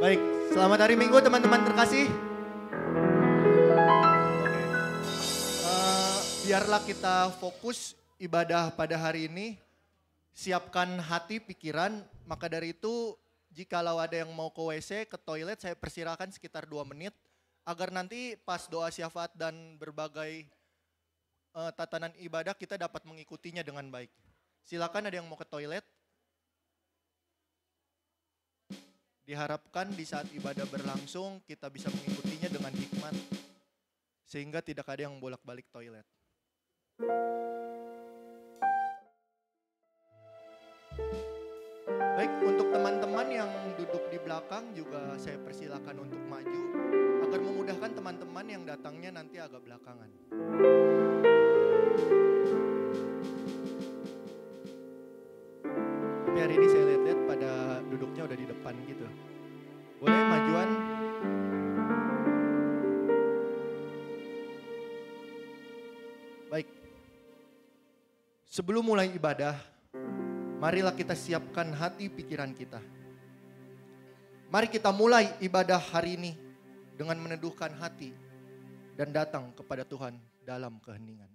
Baik, selamat hari Minggu teman-teman terkasih. Biarlah kita fokus ibadah pada hari ini. Siapkan hati, pikiran. Maka dari itu, jikalau ada yang mau ke WC, ke toilet, saya persilakan sekitar 2 menit. Agar nanti pas doa syafaat dan berbagai tatanan ibadah kita dapat mengikutinya dengan baik. Silakan, ada yang mau ke toilet. Diharapkan di saat ibadah berlangsung kita bisa mengikutinya dengan hikmat. Sehingga tidak ada yang bolak-balik toilet. Baik, untuk teman-teman yang duduk di belakang juga saya persilakan untuk maju. Agar memudahkan teman-teman yang datangnya nanti agak belakangan. Tapi hari ini saya lihat-lihat pada duduknya udah di depan gitu. Boleh majuan? Baik. Sebelum mulai ibadah, marilah kita siapkan hati pikiran kita. Mari kita mulai ibadah hari ini dengan meneduhkan hati dan datang kepada Tuhan dalam keheningan.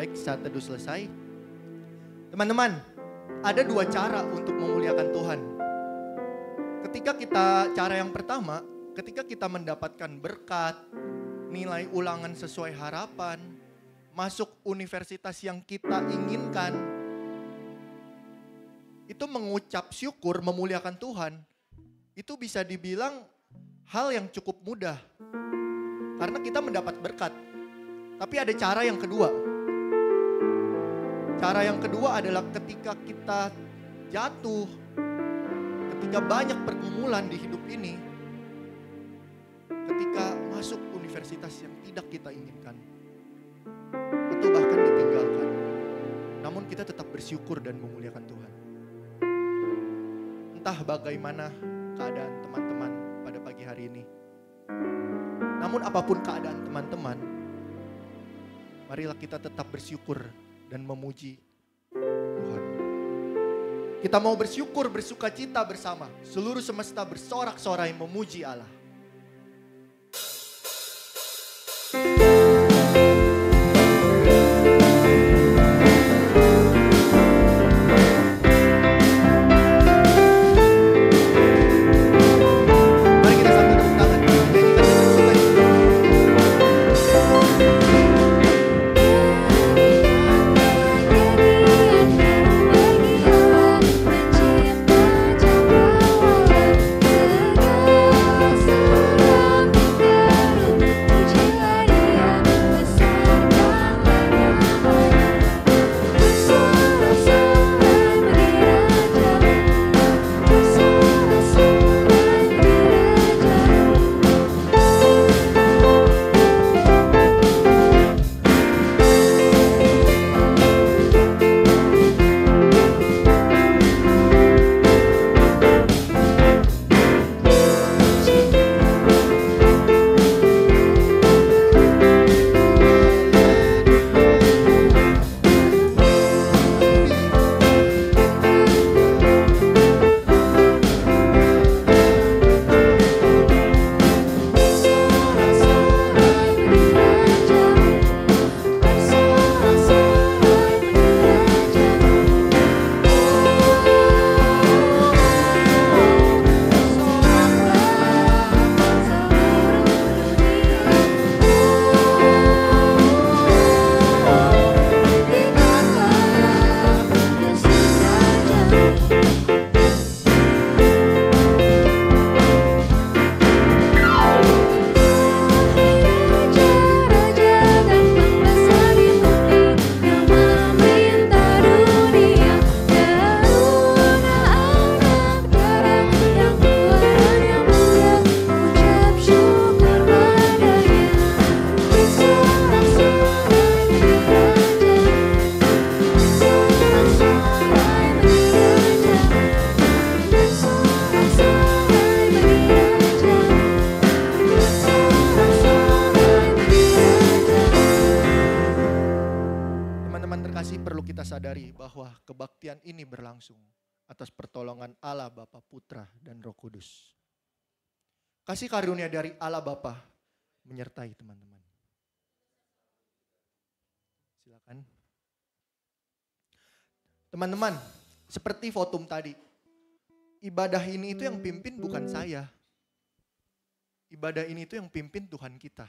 Baik, saat teduh selesai. Teman-teman, ada 2 cara untuk memuliakan Tuhan. Cara yang pertama, ketika kita mendapatkan berkat, nilai ulangan sesuai harapan, masuk universitas yang kita inginkan, itu mengucap syukur, memuliakan Tuhan, itu bisa dibilang hal yang cukup mudah. karena kita mendapat berkat. Tapi ada cara yang kedua. Cara yang kedua adalah ketika kita jatuh, ketika banyak pergumulan di hidup ini, ketika masuk universitas yang tidak kita inginkan, atau bahkan ditinggalkan, namun kita tetap bersyukur dan memuliakan Tuhan. Entah bagaimana keadaan teman-teman pada pagi hari ini, namun apapun keadaan teman-teman, marilah kita tetap bersyukur dan memuji Tuhan. Kita mau bersyukur, bersuka cita bersama. Seluruh semesta bersorak-sorai memuji Allah. Kebaktian ini berlangsung atas pertolongan Allah Bapa, Putra, dan Roh Kudus. Kasih karunia dari Allah Bapa menyertai teman-teman. Silakan. Teman-teman, seperti fotum tadi, ibadah ini itu yang pimpin bukan saya. Ibadah ini itu yang pimpin Tuhan kita.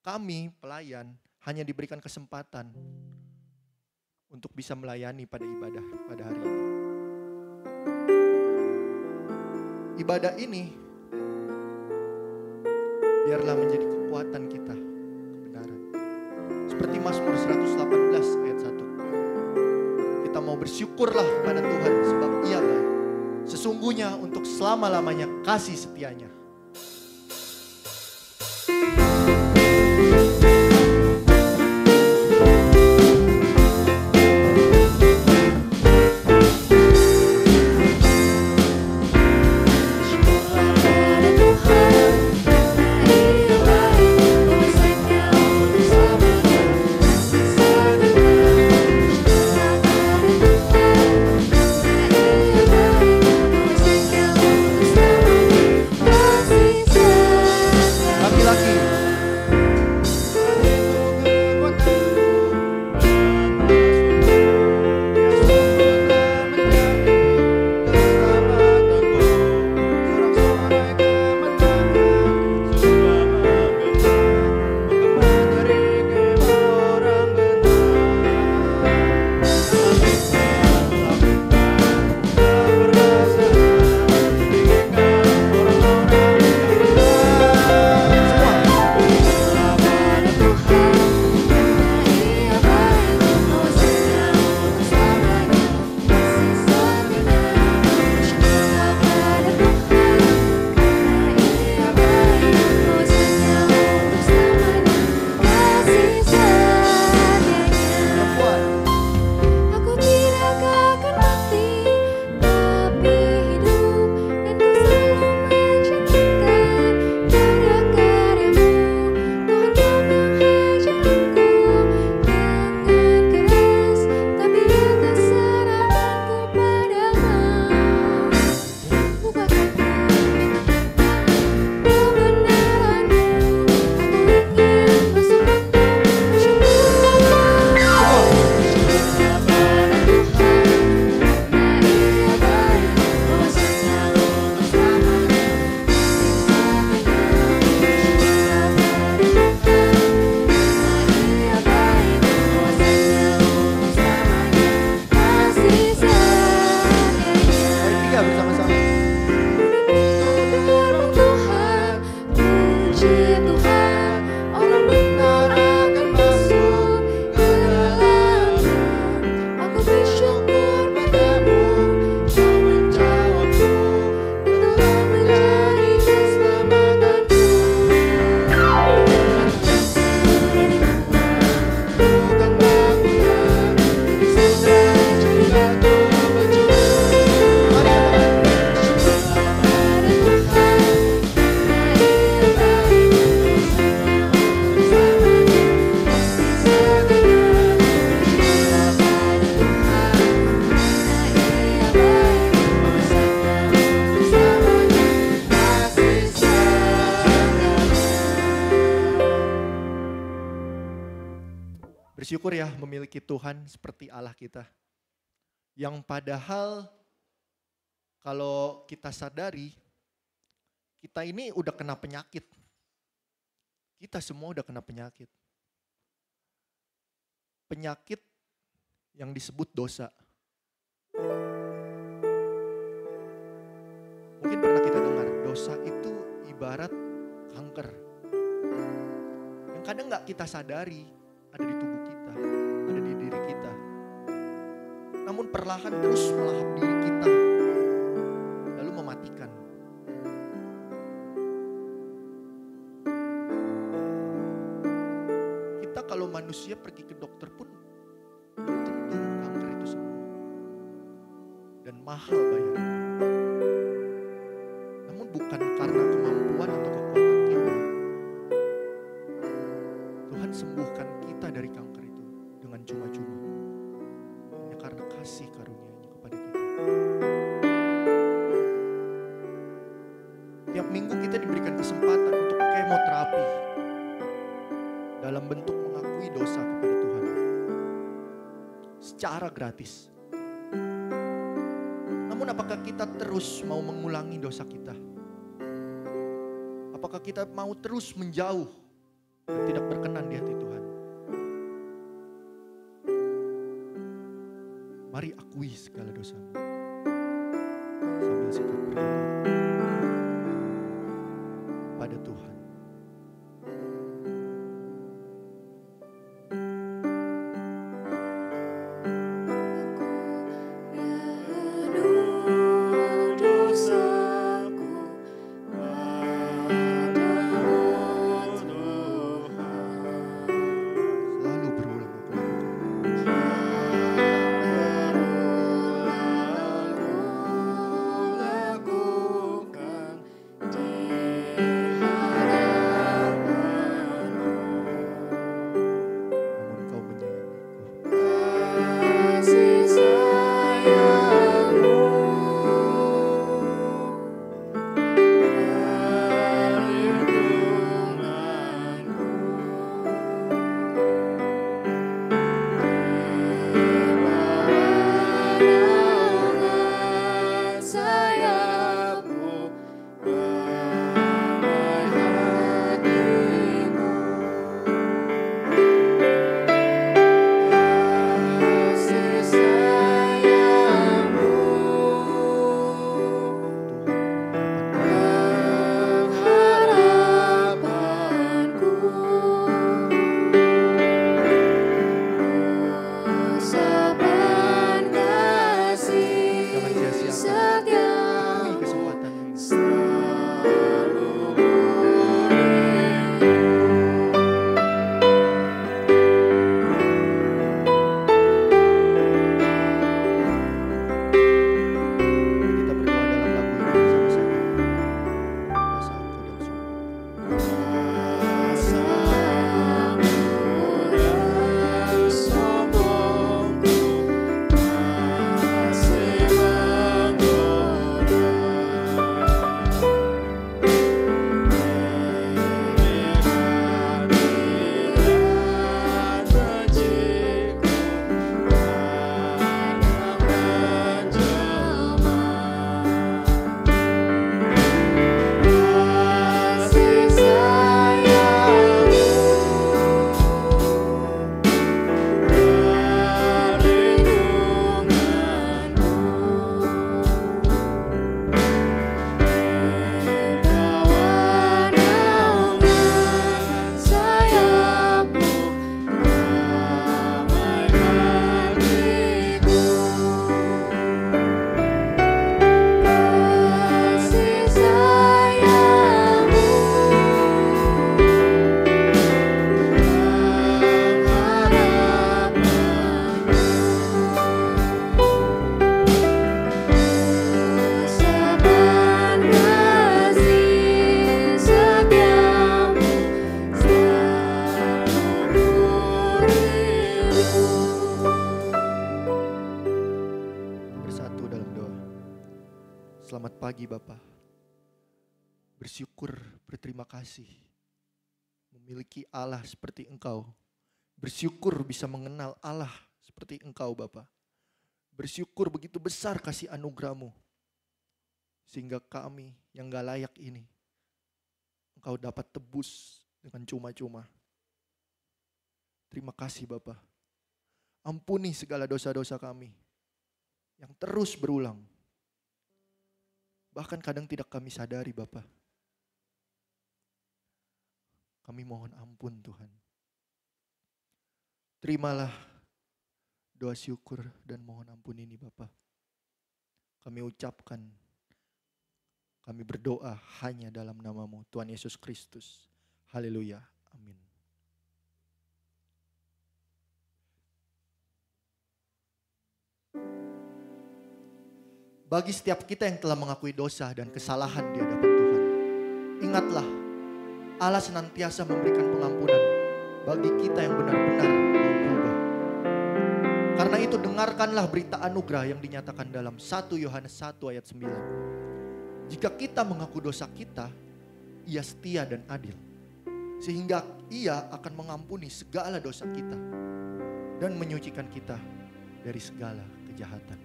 Kami pelayan hanya diberikan kesempatan untuk bisa melayani pada ibadah pada hari ini. Ibadah ini biarlah menjadi kekuatan kita, kebenaran. Seperti Mazmur 118 ayat 1. Kita mau bersyukurlah kepada Tuhan sebab Ia baik. Sesungguhnya untuk selama-lamanya kasih setianya. Bersyukur ya memiliki Tuhan seperti Allah kita. Yang padahal kalau kita sadari, kita ini udah kena penyakit. Kita semua udah kena penyakit. Penyakit yang disebut dosa. Mungkin pernah kita dengar, dosa itu ibarat kanker. Yang kadang gak kita sadari ada di tubuh kita, ada di diri kita. Namun perlahan terus melahap diri kita, lalu mematikan. Kita kalau manusia pergi ke dokter pun belum tentu kanker itu sembuh. Dan mahal bayarnya. Namun bukan karena kemampuan atau kekuatan kita. Tuhan sembuhkan kita dari kanker itu dengan cuma-cuma. Hanya karena kasih karunia-Nya kepada kita. Tiap minggu kita diberikan kesempatan untuk kemoterapi. Dalam bentuk mengakui dosa kepada Tuhan. Secara gratis. Namun apakah kita terus mau mengulangi dosa kita? Apakah kita mau terus menjauh dan tidak berkenan di hati Tuhan? Mari akui segala dosamu. Sambil sikap berdoa pada Tuhan. pagi Bapa. Bersyukur, berterima kasih. Memiliki Allah seperti Engkau Bersyukur bisa mengenal Allah seperti Engkau Bapa. Bersyukur begitu besar kasih anugerah-Mu. Sehingga kami yang gak layak ini, Engkau dapat tebus dengan cuma-cuma. Terima kasih Bapa. Ampuni segala dosa-dosa kami yang terus berulang. Bahkan kadang tidak kami sadari Bapa. Kami mohon ampun Tuhan. Terimalah doa syukur dan mohon ampun ini Bapa. Kami ucapkan, kami berdoa hanya dalam nama-Mu Tuhan Yesus Kristus. Haleluya. Amin. Bagi setiap kita yang telah mengakui dosa dan kesalahan di hadapan Tuhan, ingatlah Allah senantiasa memberikan pengampunan bagi kita yang benar-benar mau berubah. Karena itu dengarkanlah berita anugerah yang dinyatakan dalam 1 Yohanes 1 ayat 9. Jika kita mengaku dosa kita, Ia setia dan adil, sehingga Ia akan mengampuni segala dosa kita dan menyucikan kita dari segala kejahatan.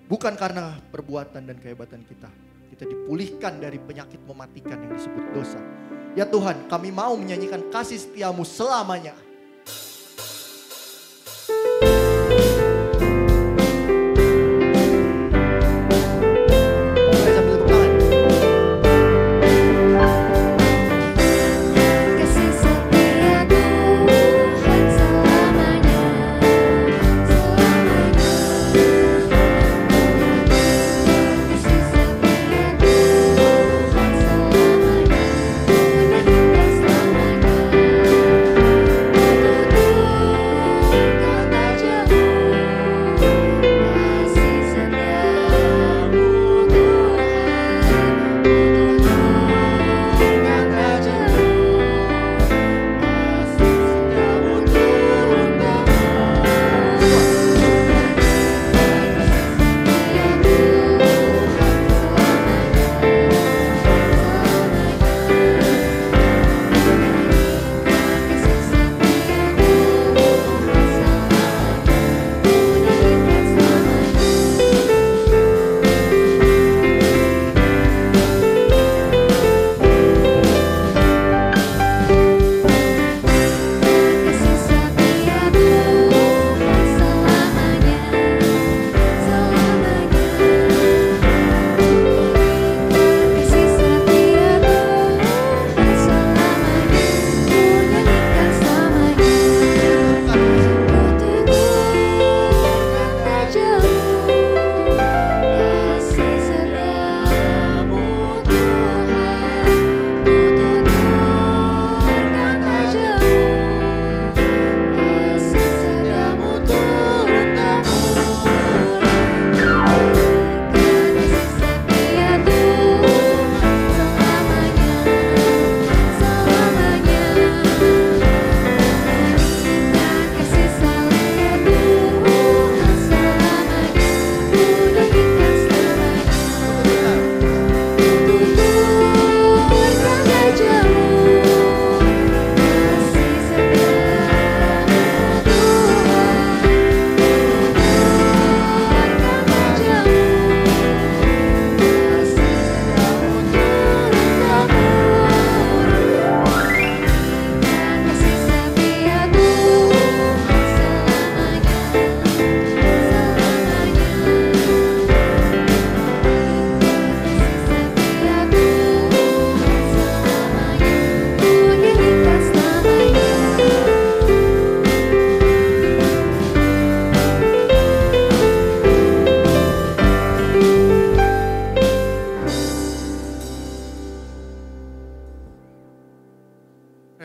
Bukan karena perbuatan dan kehebatan kita dipulihkan dari penyakit mematikan yang disebut dosa. Ya Tuhan, kami mau menyanyikan kasih setia-Mu selamanya.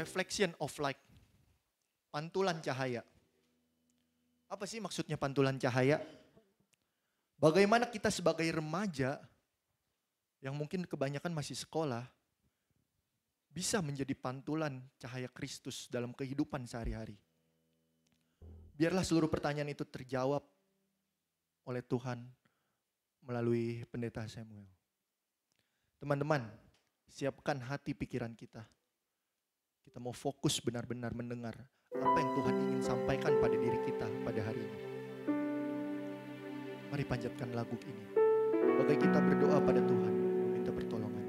Reflection of light. Pantulan cahaya. Apa sih maksudnya pantulan cahaya? Bagaimana kita sebagai remaja yang mungkin kebanyakan masih sekolah bisa menjadi pantulan cahaya Kristus dalam kehidupan sehari-hari. Biarlah seluruh pertanyaan itu terjawab oleh Tuhan melalui pendeta Samuel. Teman-teman, siapkan hati pikiran kita. Kita mau fokus benar-benar mendengar apa yang Tuhan ingin sampaikan pada diri kita pada hari ini. Mari panjatkan lagu ini. Bagai kita berdoa pada Tuhan, meminta pertolongannya.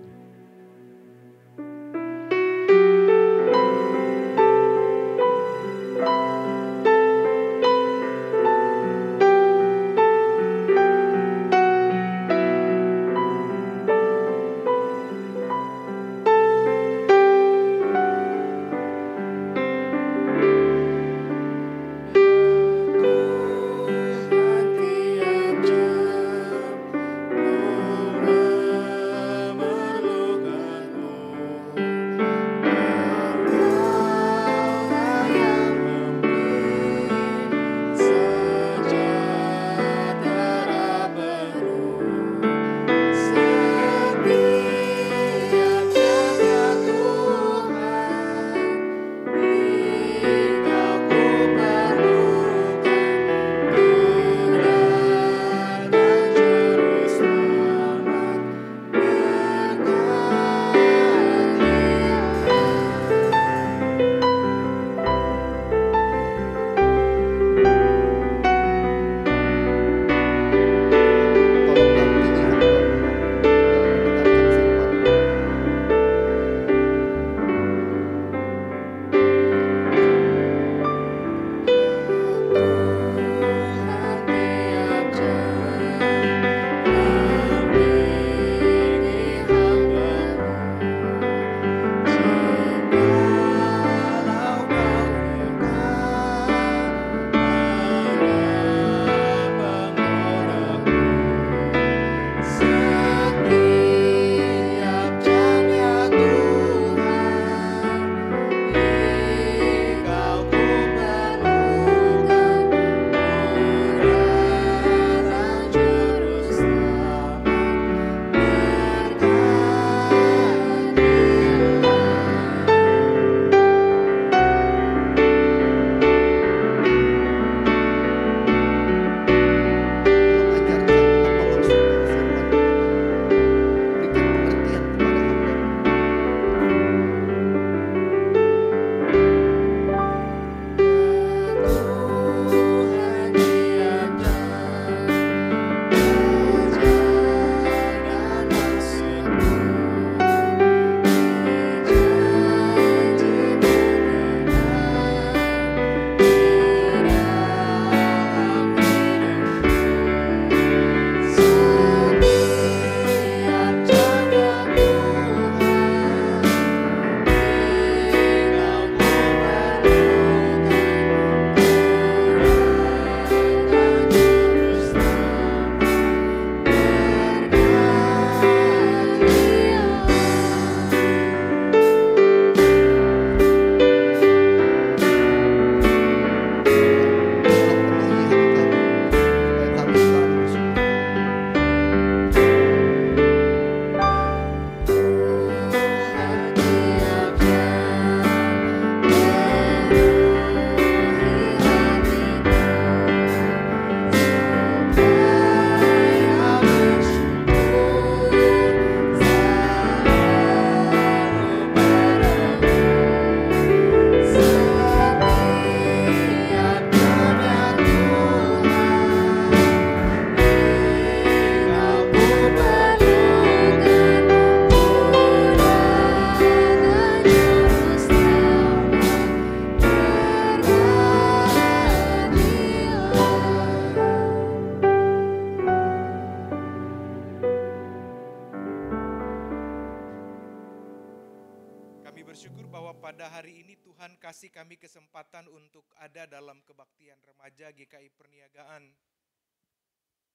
kasih kami kesempatan untuk ada dalam kebaktian remaja GKI Perniagaan.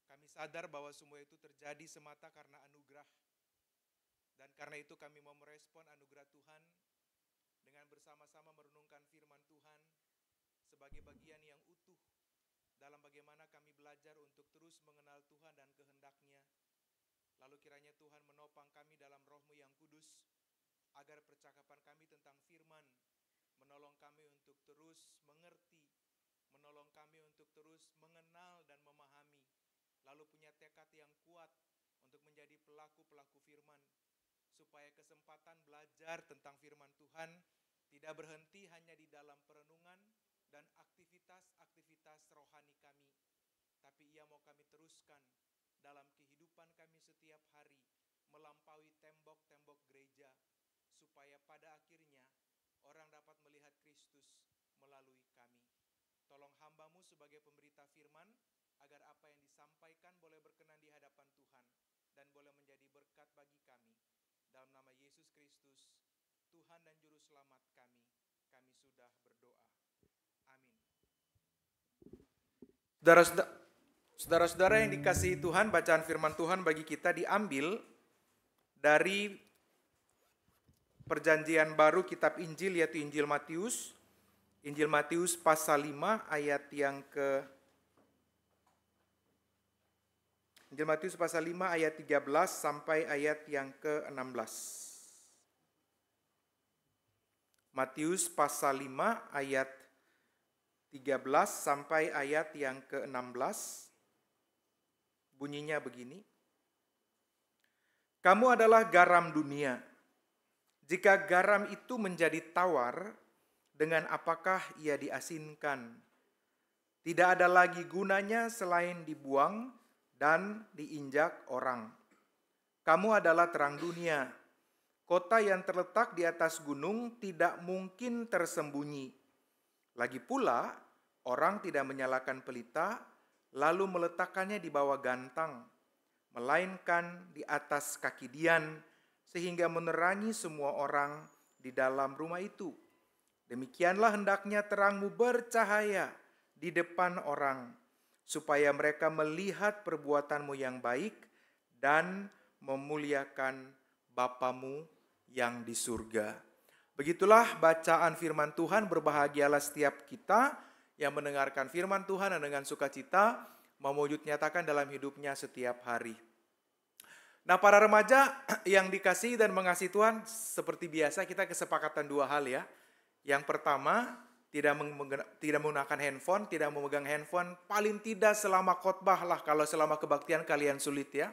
Kami sadar bahwa semua itu terjadi semata karena anugerah. Dan karena itu kami mau merespon anugerah Tuhan dengan bersama-sama merenungkan firman Tuhan sebagai bagian yang utuh dalam bagaimana kami belajar untuk terus mengenal Tuhan dan kehendak-Nya. Lalu kiranya Tuhan menopang kami dalam Roh-Mu yang kudus, agar percakapan kami tentang firman menolong kami untuk terus mengerti, menolong kami untuk terus mengenal dan memahami, lalu punya tekad yang kuat untuk menjadi pelaku-pelaku firman, supaya kesempatan belajar tentang firman Tuhan Tidak berhenti hanya di dalam perenungan dan aktivitas-aktivitas rohani kami, tapi Ia mau kami teruskan dalam kehidupan kami setiap hari, melampaui tembok-tembok gereja, supaya pada akhirnya orang dapat melihat Kristus melalui kami. Tolong hamba-Mu sebagai pemberita firman, agar apa yang disampaikan boleh berkenan di hadapan Tuhan, dan boleh menjadi berkat bagi kami. Dalam nama Yesus Kristus, Tuhan dan Juru Selamat kami sudah berdoa. Amin. Saudara-saudara yang dikasihi Tuhan, bacaan firman Tuhan bagi kita diambil dari Perjanjian Baru kitab Injil, yaitu Injil Matius. Injil Matius pasal 5 ayat yang ke Injil Matius pasal 5 ayat 13 sampai ayat yang ke-16. Matius pasal 5 ayat 13 sampai ayat yang ke-16. Bunyinya begini. Kamu adalah garam dunia. Jika garam itu menjadi tawar, dengan apakah ia diasinkan? Tidak ada lagi gunanya selain dibuang dan diinjak orang. Kamu adalah terang dunia. Kota yang terletak di atas gunung tidak mungkin tersembunyi. Lagi pula, orang tidak menyalakan pelita, lalu meletakkannya di bawah gantang, melainkan di atas kaki dian, sehingga menerangi semua orang di dalam rumah itu. Demikianlah hendaknya terangmu bercahaya di depan orang, supaya mereka melihat perbuatanmu yang baik dan memuliakan Bapamu yang di surga. Begitulah bacaan firman Tuhan. Berbahagialah setiap kita yang mendengarkan firman Tuhan dan dengan sukacita mewujud nyatakan dalam hidupnya setiap hari. Nah, para remaja yang dikasihi dan mengasihi Tuhan, seperti biasa kita kesepakatan dua hal ya. Yang pertama, tidak menggunakan handphone, tidak memegang handphone, paling tidak selama khotbah lah, kalau selama kebaktian kalian sulit ya.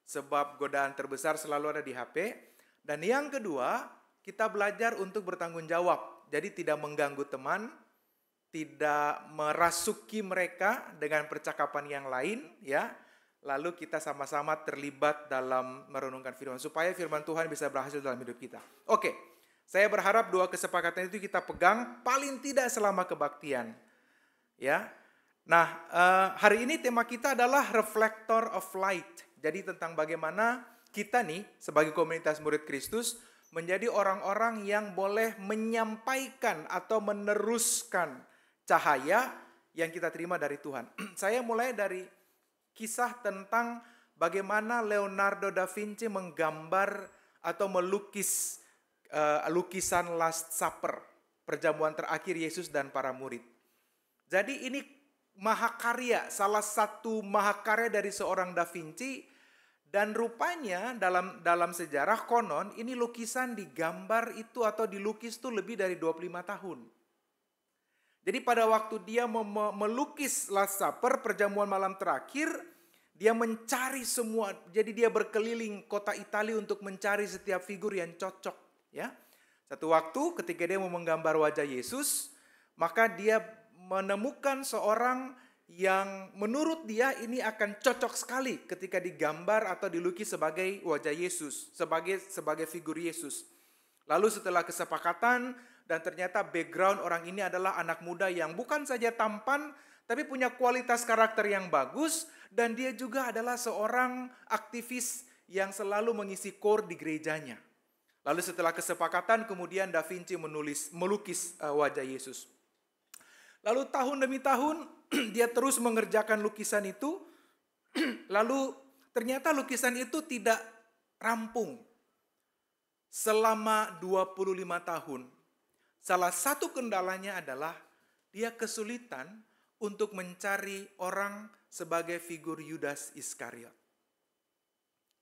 Sebab godaan terbesar selalu ada di HP. Dan yang kedua, kita belajar untuk bertanggung jawab. Jadi tidak mengganggu teman, tidak merasuki mereka dengan percakapan yang lain ya. Lalu kita sama-sama terlibat dalam merenungkan firman, supaya firman Tuhan bisa berhasil dalam hidup kita. Oke, saya berharap dua kesepakatan itu kita pegang paling tidak selama kebaktian. Ya, nah hari ini tema kita adalah Reflector of Light. Jadi tentang bagaimana kita nih sebagai komunitas murid Kristus menjadi orang-orang yang boleh menyampaikan atau meneruskan cahaya yang kita terima dari Tuhan. Saya mulai dari kisah tentang bagaimana Leonardo da Vinci menggambar atau melukis lukisan Last Supper, perjamuan terakhir Yesus dan para murid. Jadi ini mahakarya, salah satu mahakarya dari seorang Da Vinci, dan rupanya dalam sejarah konon ini lukisan digambar itu atau dilukis itu lebih dari 25 tahun. Jadi pada waktu dia melukis Last Supper, perjamuan malam terakhir, dia mencari semua, jadi dia berkeliling kota Italia untuk mencari setiap figur yang cocok. Ya, satu waktu ketika dia mau menggambar wajah Yesus, maka dia menemukan seorang yang menurut dia ini akan cocok sekali ketika digambar atau dilukis sebagai wajah Yesus, sebagai figur Yesus. Lalu setelah kesepakatan, dan ternyata background orang ini adalah anak muda yang bukan saja tampan, tapi punya kualitas karakter yang bagus, dan dia juga adalah seorang aktivis yang selalu mengisi core di gerejanya. Lalu setelah kesepakatan, kemudian Da Vinci melukis wajah Yesus. Lalu tahun demi tahun, dia terus mengerjakan lukisan itu, lalu ternyata lukisan itu tidak rampung selama 25 tahun. Salah satu kendalanya adalah dia kesulitan untuk mencari orang sebagai figur Yudas Iskariot.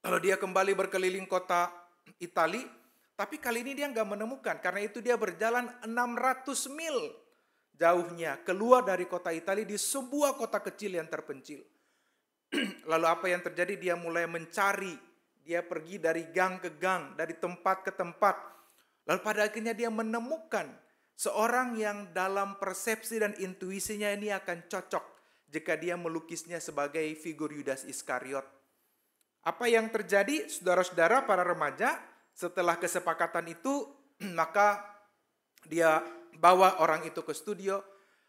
Lalu dia kembali berkeliling kota Italia, tapi kali ini dia nggak menemukan. Karena itu dia berjalan 600 mil jauhnya keluar dari kota Italia di sebuah kota kecil yang terpencil. Lalu apa yang terjadi? Dia mulai mencari. Dia pergi dari gang ke gang, dari tempat ke tempat. Lalu pada akhirnya dia menemukan seorang yang dalam persepsi dan intuisinya ini akan cocok jika dia melukisnya sebagai figur Yudas Iskariot. Apa yang terjadi, saudara-saudara para remaja, setelah kesepakatan itu, maka dia bawa orang itu ke studio,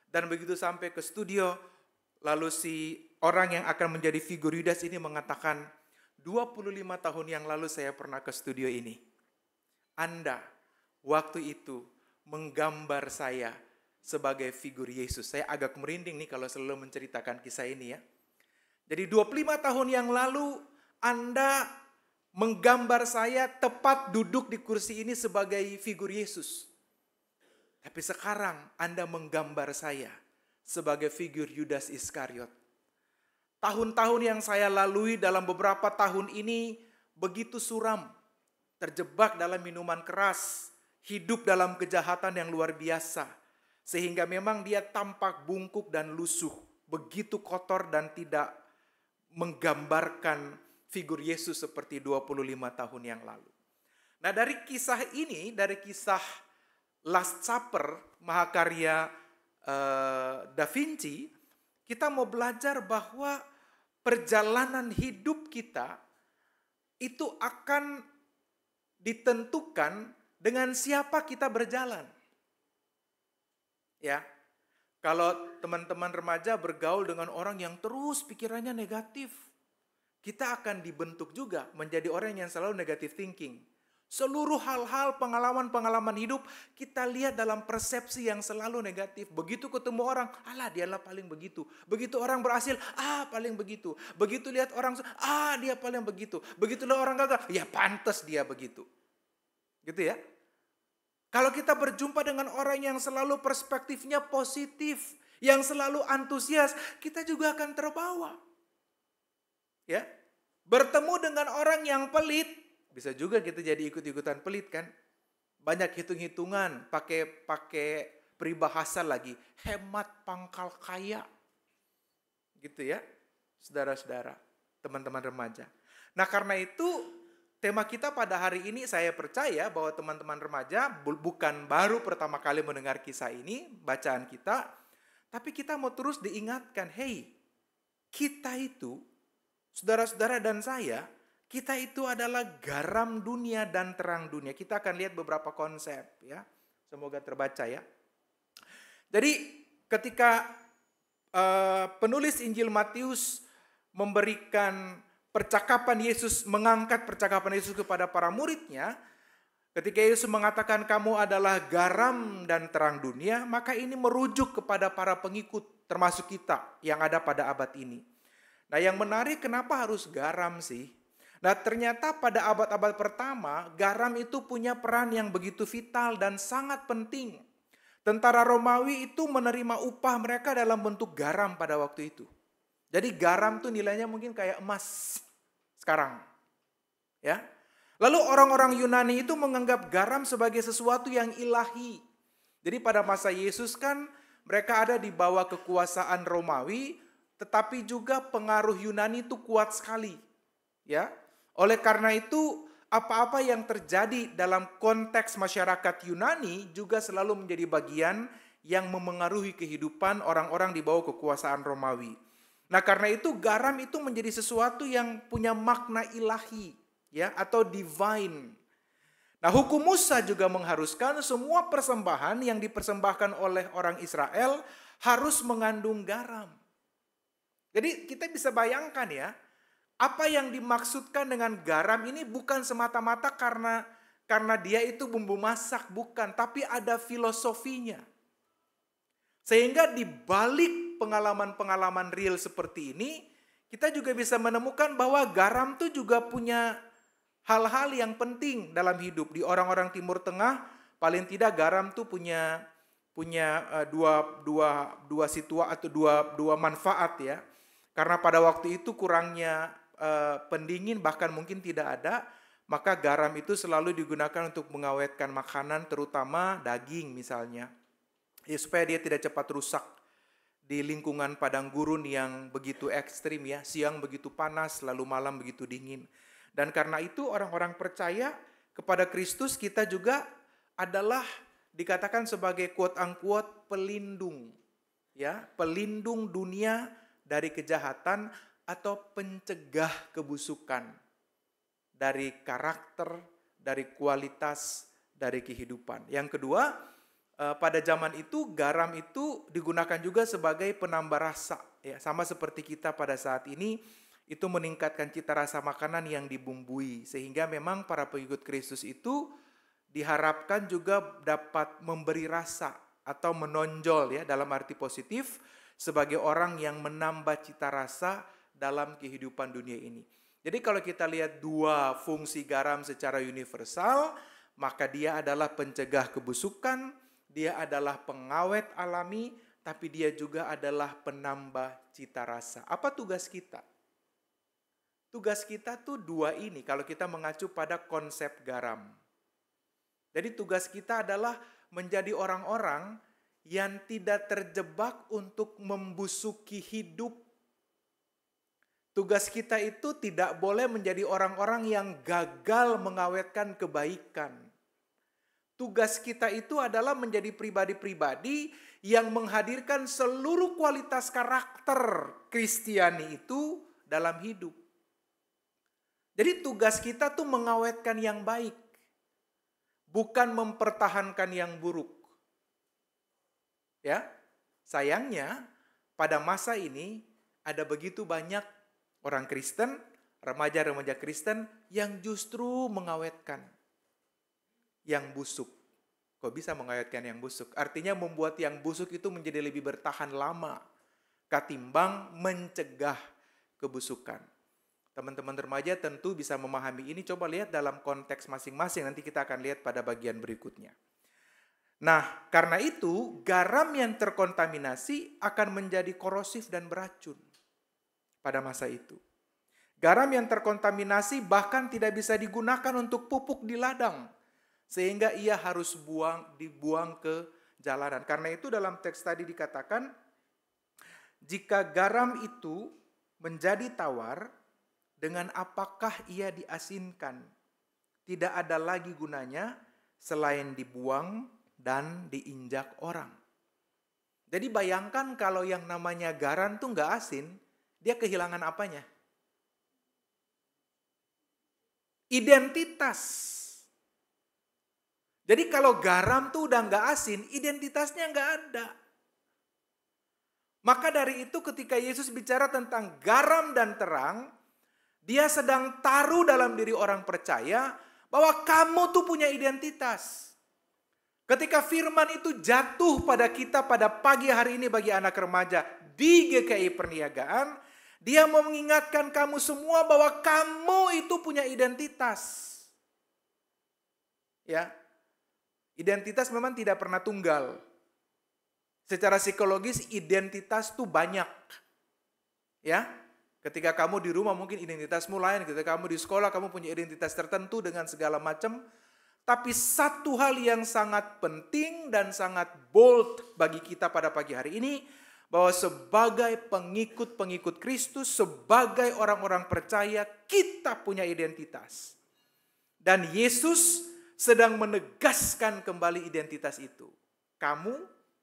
dan begitu sampai ke studio, lalu si orang yang akan menjadi figur Yudas ini mengatakan, 25 tahun yang lalu saya pernah ke studio ini. Anda waktu itu menggambar saya sebagai figur Yesus. Saya agak merinding nih kalau selalu menceritakan kisah ini ya. Jadi 25 tahun yang lalu Anda menggambar saya tepat duduk di kursi ini sebagai figur Yesus. Tapi sekarang Anda menggambar saya sebagai figur Yudas Iskariot. Tahun-tahun yang saya lalui dalam beberapa tahun ini begitu suram. Terjebak dalam minuman keras, hidup dalam kejahatan yang luar biasa. Sehingga memang dia tampak bungkuk dan lusuh. Begitu kotor dan tidak menggambarkan figur Yesus seperti 25 tahun yang lalu. Nah dari kisah ini, dari kisah Last Supper, mahakarya Da Vinci, kita mau belajar bahwa perjalanan hidup kita itu akan ditentukan dengan siapa kita berjalan. Ya. Kalau teman-teman remaja bergaul dengan orang yang terus pikirannya negatif, kita akan dibentuk juga menjadi orang yang selalu negative thinking. Seluruh hal-hal, pengalaman-pengalaman hidup kita lihat dalam persepsi yang selalu negatif. Begitu ketemu orang, alah dialah paling begitu. Begitu orang berhasil, paling begitu. Begitu lihat orang, dia paling begitu. Begitu lihat orang gagal, ya pantas dia begitu. Gitu ya. Kalau kita berjumpa dengan orang yang selalu perspektifnya positif, yang selalu antusias, kita juga akan terbawa. Ya. Bertemu dengan orang yang pelit, bisa juga kita jadi ikut-ikutan pelit kan. Banyak hitung-hitungan, pakai peribahasa lagi, hemat pangkal kaya. Gitu ya, saudara-saudara, teman-teman remaja. Nah karena itu, tema kita pada hari ini saya percaya bahwa teman-teman remaja bukan baru pertama kali mendengar kisah ini, bacaan kita. Tapi kita mau terus diingatkan, hey, kita itu, saudara-saudara dan saya, kita itu adalah garam dunia dan terang dunia. Kita akan lihat beberapa konsep ya. Semoga terbaca ya. Jadi ketika penulis Injil Matius memberikan percakapan Yesus, mengangkat percakapan Yesus kepada para muridnya, ketika Yesus mengatakan kamu adalah garam dan terang dunia, maka ini merujuk kepada para pengikut termasuk kita yang ada pada abad ini. Nah yang menarik kenapa harus garam sih? Nah ternyata pada abad-abad pertama, garam itu punya peran yang begitu vital dan sangat penting. Tentara Romawi itu menerima upah mereka dalam bentuk garam pada waktu itu. Jadi garam tuh nilainya mungkin kayak emas sekarang. Ya. Lalu orang-orang Yunani itu menganggap garam sebagai sesuatu yang ilahi. Jadi pada masa Yesus kan mereka ada di bawah kekuasaan Romawi, tetapi juga pengaruh Yunani itu kuat sekali. Ya. Oleh karena itu, apa-apa yang terjadi dalam konteks masyarakat Yunani juga selalu menjadi bagian yang memengaruhi kehidupan orang-orang di bawah kekuasaan Romawi. Nah, karena itu garam itu menjadi sesuatu yang punya makna ilahi, ya, atau divine. Nah, hukum Musa juga mengharuskan semua persembahan yang dipersembahkan oleh orang Israel harus mengandung garam. Jadi kita bisa bayangkan ya, apa yang dimaksudkan dengan garam ini bukan semata-mata karena dia itu bumbu masak, bukan. Tapi ada filosofinya. Sehingga di balik pengalaman-pengalaman real seperti ini, kita juga bisa menemukan bahwa garam itu juga punya hal-hal yang penting dalam hidup. Di orang-orang Timur Tengah, paling tidak garam itu punya dua manfaat ya. Karena pada waktu itu kurangnya pendingin bahkan mungkin tidak ada, maka garam itu selalu digunakan untuk mengawetkan makanan, terutama daging misalnya, ya, supaya dia tidak cepat rusak di lingkungan padang gurun yang begitu ekstrim ya, siang begitu panas, lalu malam begitu dingin. Dan karena itu orang-orang percaya kepada Kristus, kita juga adalah dikatakan sebagai quote unquote pelindung, ya, pelindung dunia dari kejahatan atau pencegah kebusukan dari karakter, dari kualitas, dari kehidupan. Yang kedua, pada zaman itu garam itu digunakan juga sebagai penambah rasa, ya, sama seperti kita pada saat ini, itu meningkatkan cita rasa makanan yang dibumbui, sehingga memang para pengikut Kristus itu diharapkan juga dapat memberi rasa atau menonjol, ya, dalam arti positif sebagai orang yang menambah cita rasa dalam kehidupan dunia ini. Jadi kalau kita lihat dua fungsi garam secara universal, maka dia adalah pencegah kebusukan, dia adalah pengawet alami, tapi dia juga adalah penambah cita rasa. Apa tugas kita? Tugas kita tuh dua ini kalau kita mengacu pada konsep garam. Jadi tugas kita adalah menjadi orang-orang yang tidak terjebak untuk membusuki hidup. Tugas kita itu tidak boleh menjadi orang-orang yang gagal mengawetkan kebaikan. Tugas kita itu adalah menjadi pribadi-pribadi yang menghadirkan seluruh kualitas karakter Kristiani itu dalam hidup. Jadi tugas kita tuh mengawetkan yang baik, bukan mempertahankan yang buruk. Ya, sayangnya pada masa ini ada begitu banyak orang Kristen, remaja-remaja Kristen yang justru mengawetkan yang busuk. Kok bisa mengawetkan yang busuk? Artinya membuat yang busuk itu menjadi lebih bertahan lama ketimbang mencegah kebusukan. Teman-teman remaja tentu bisa memahami ini. Coba lihat dalam konteks masing-masing. Nanti kita akan lihat pada bagian berikutnya. Nah, karena itu garam yang terkontaminasi akan menjadi korosif dan beracun pada masa itu. Garam yang terkontaminasi bahkan tidak bisa digunakan untuk pupuk di ladang, sehingga ia harus dibuang ke jalanan. Karena itu dalam teks tadi dikatakan, jika garam itu menjadi tawar, dengan apakah ia diasinkan? Tidak ada lagi gunanya selain dibuang dan diinjak orang. Jadi bayangkan kalau yang namanya garam tuh nggak asin, dia kehilangan apanya? Identitas. Jadi kalau garam tuh udah nggak asin, identitasnya nggak ada. Maka dari itu ketika Yesus bicara tentang garam dan terang, dia sedang taruh dalam diri orang percaya bahwa kamu tuh punya identitas. Ketika firman itu jatuh pada kita pada pagi hari ini bagi anak remaja di GKI Perniagaan, dia mau mengingatkan kamu semua bahwa kamu itu punya identitas. Ya. Identitas memang tidak pernah tunggal. Secara psikologis identitas tuh banyak. Ya. Ketika kamu di rumah mungkin identitasmu lain, ketika kamu di sekolah kamu punya identitas tertentu dengan segala macam. Tapi satu hal yang sangat penting dan sangat bold bagi kita pada pagi hari ini, bahwa sebagai pengikut-pengikut Kristus, sebagai orang-orang percaya, kita punya identitas. Dan Yesus sedang menegaskan kembali identitas itu. Kamu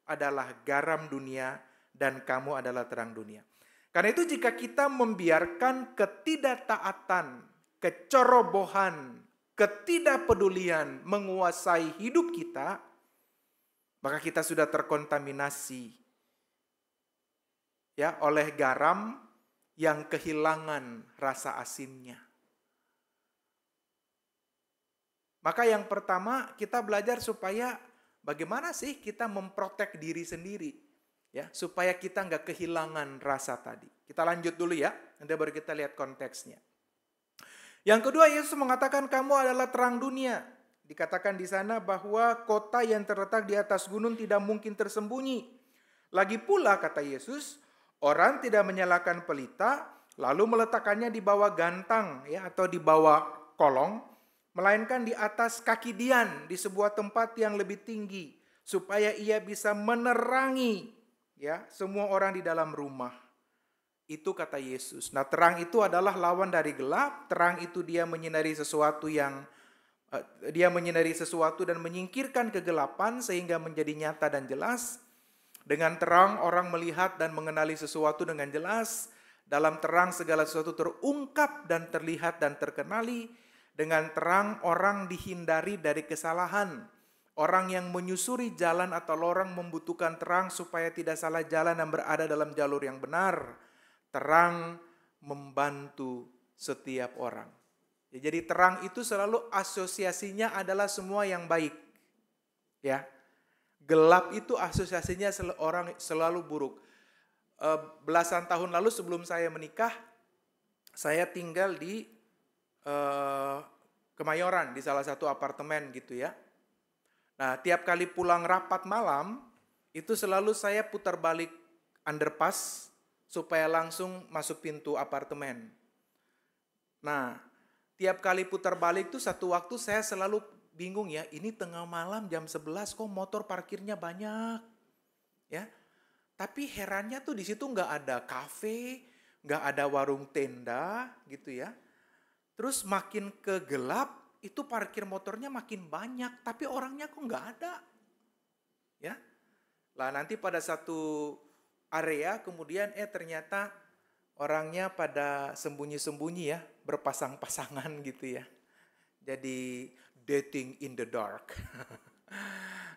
adalah garam dunia dan kamu adalah terang dunia. Karena itu jika kita membiarkan ketidaktaatan, kecerobohan, ketidakpedulian menguasai hidup kita, maka kita sudah terkontaminasi ya oleh garam yang kehilangan rasa asinnya. Maka yang pertama kita belajar supaya bagaimana sih kita memprotek diri sendiri ya supaya kita nggak kehilangan rasa tadi. Kita lanjut dulu ya, nanti baru kita lihat konteksnya. Yang kedua, Yesus mengatakan kamu adalah terang dunia. Dikatakan di sana bahwa kota yang terletak di atas gunung tidak mungkin tersembunyi. Lagi pula kata Yesus, orang tidak menyalakan pelita lalu meletakkannya di bawah gantang ya atau di bawah kolong, melainkan di atas kaki dian di sebuah tempat yang lebih tinggi supaya ia bisa menerangi ya semua orang di dalam rumah. Itu kata Yesus. Nah, terang itu adalah lawan dari gelap. Terang itu dia menyinari sesuatu yang Dia menyinari sesuatu dan menyingkirkan kegelapan sehingga menjadi nyata dan jelas. Dengan terang orang melihat dan mengenali sesuatu dengan jelas. Dalam terang segala sesuatu terungkap dan terlihat dan terkenali. Dengan terang orang dihindari dari kesalahan. Orang yang menyusuri jalan atau lorong membutuhkan terang supaya tidak salah jalan dan berada dalam jalur yang benar. Terang membantu setiap orang. Ya, jadi terang itu selalu asosiasinya adalah semua yang baik. Ya. Gelap itu asosiasinya selalu buruk. Belasan tahun lalu sebelum saya menikah, saya tinggal di Kemayoran di salah satu apartemen gitu ya. Nah, tiap kali pulang rapat malam, itu selalu saya putar balik underpass supaya langsung masuk pintu apartemen. Nah, tiap kali putar balik tuh satu waktu saya selalu bingung ya, ini tengah malam jam 11 kok motor parkirnya banyak. Ya. Tapi herannya tuh di situ nggak ada kafe, nggak ada warung tenda gitu ya. Terus makin ke gelap, itu parkir motornya makin banyak, tapi orangnya kok nggak ada. Ya. Lah nanti pada satu area kemudian ternyata orangnya pada sembunyi-sembunyi ya, berpasang-pasangan gitu ya. Jadi dating in the dark.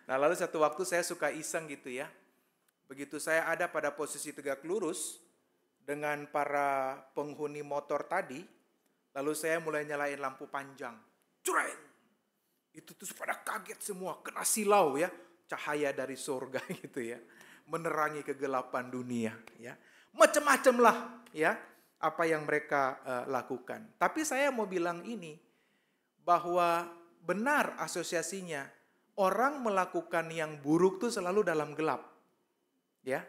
Nah lalu satu waktu saya suka iseng gitu ya. Begitu saya ada pada posisi tegak lurus dengan para penghuni motor tadi, lalu saya mulai nyalain lampu panjang. Cureng! Itu tuh pada kaget semua, kena silau ya. Cahaya dari surga gitu ya. Menerangi kegelapan dunia ya. Macam-macam lah ya apa yang mereka lakukan. Tapi saya mau bilang ini, bahwa benar asosiasinya orang melakukan yang buruk tuh selalu dalam gelap. Ya.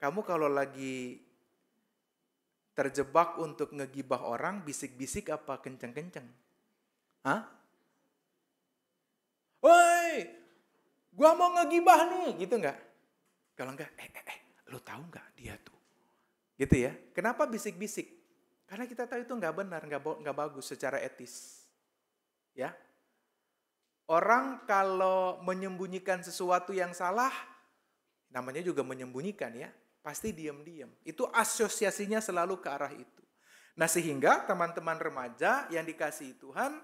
Kamu kalau lagi terjebak untuk ngegibah orang, bisik-bisik apa kenceng-kenceng? Hah? Woi, gua mau ngegibah nih, gitu enggak? Kalau enggak, lu tahu enggak dia tuh? Gitu ya. Kenapa bisik-bisik? Karena kita tahu itu enggak benar, enggak bagus secara etis. Ya. Orang kalau menyembunyikan sesuatu yang salah, namanya juga menyembunyikan ya, pasti diam-diam. Itu asosiasinya selalu ke arah itu. Nah sehingga teman-teman remaja yang dikasihi Tuhan,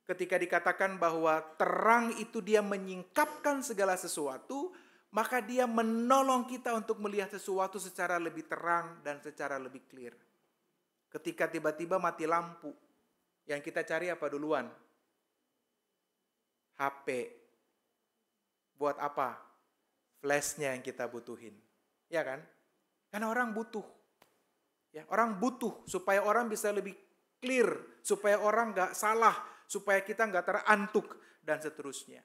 ketika dikatakan bahwa terang itu dia menyingkapkan segala sesuatu, maka dia menolong kita untuk melihat sesuatu secara lebih terang dan secara lebih clear. Ketika tiba-tiba mati lampu, yang kita cari apa duluan? HP. Buat apa? Flashnya yang kita butuhin. Ya kan? Karena orang butuh. Ya, orang butuh supaya orang bisa lebih clear, supaya orang gak salah, supaya kita gak terantuk, dan seterusnya.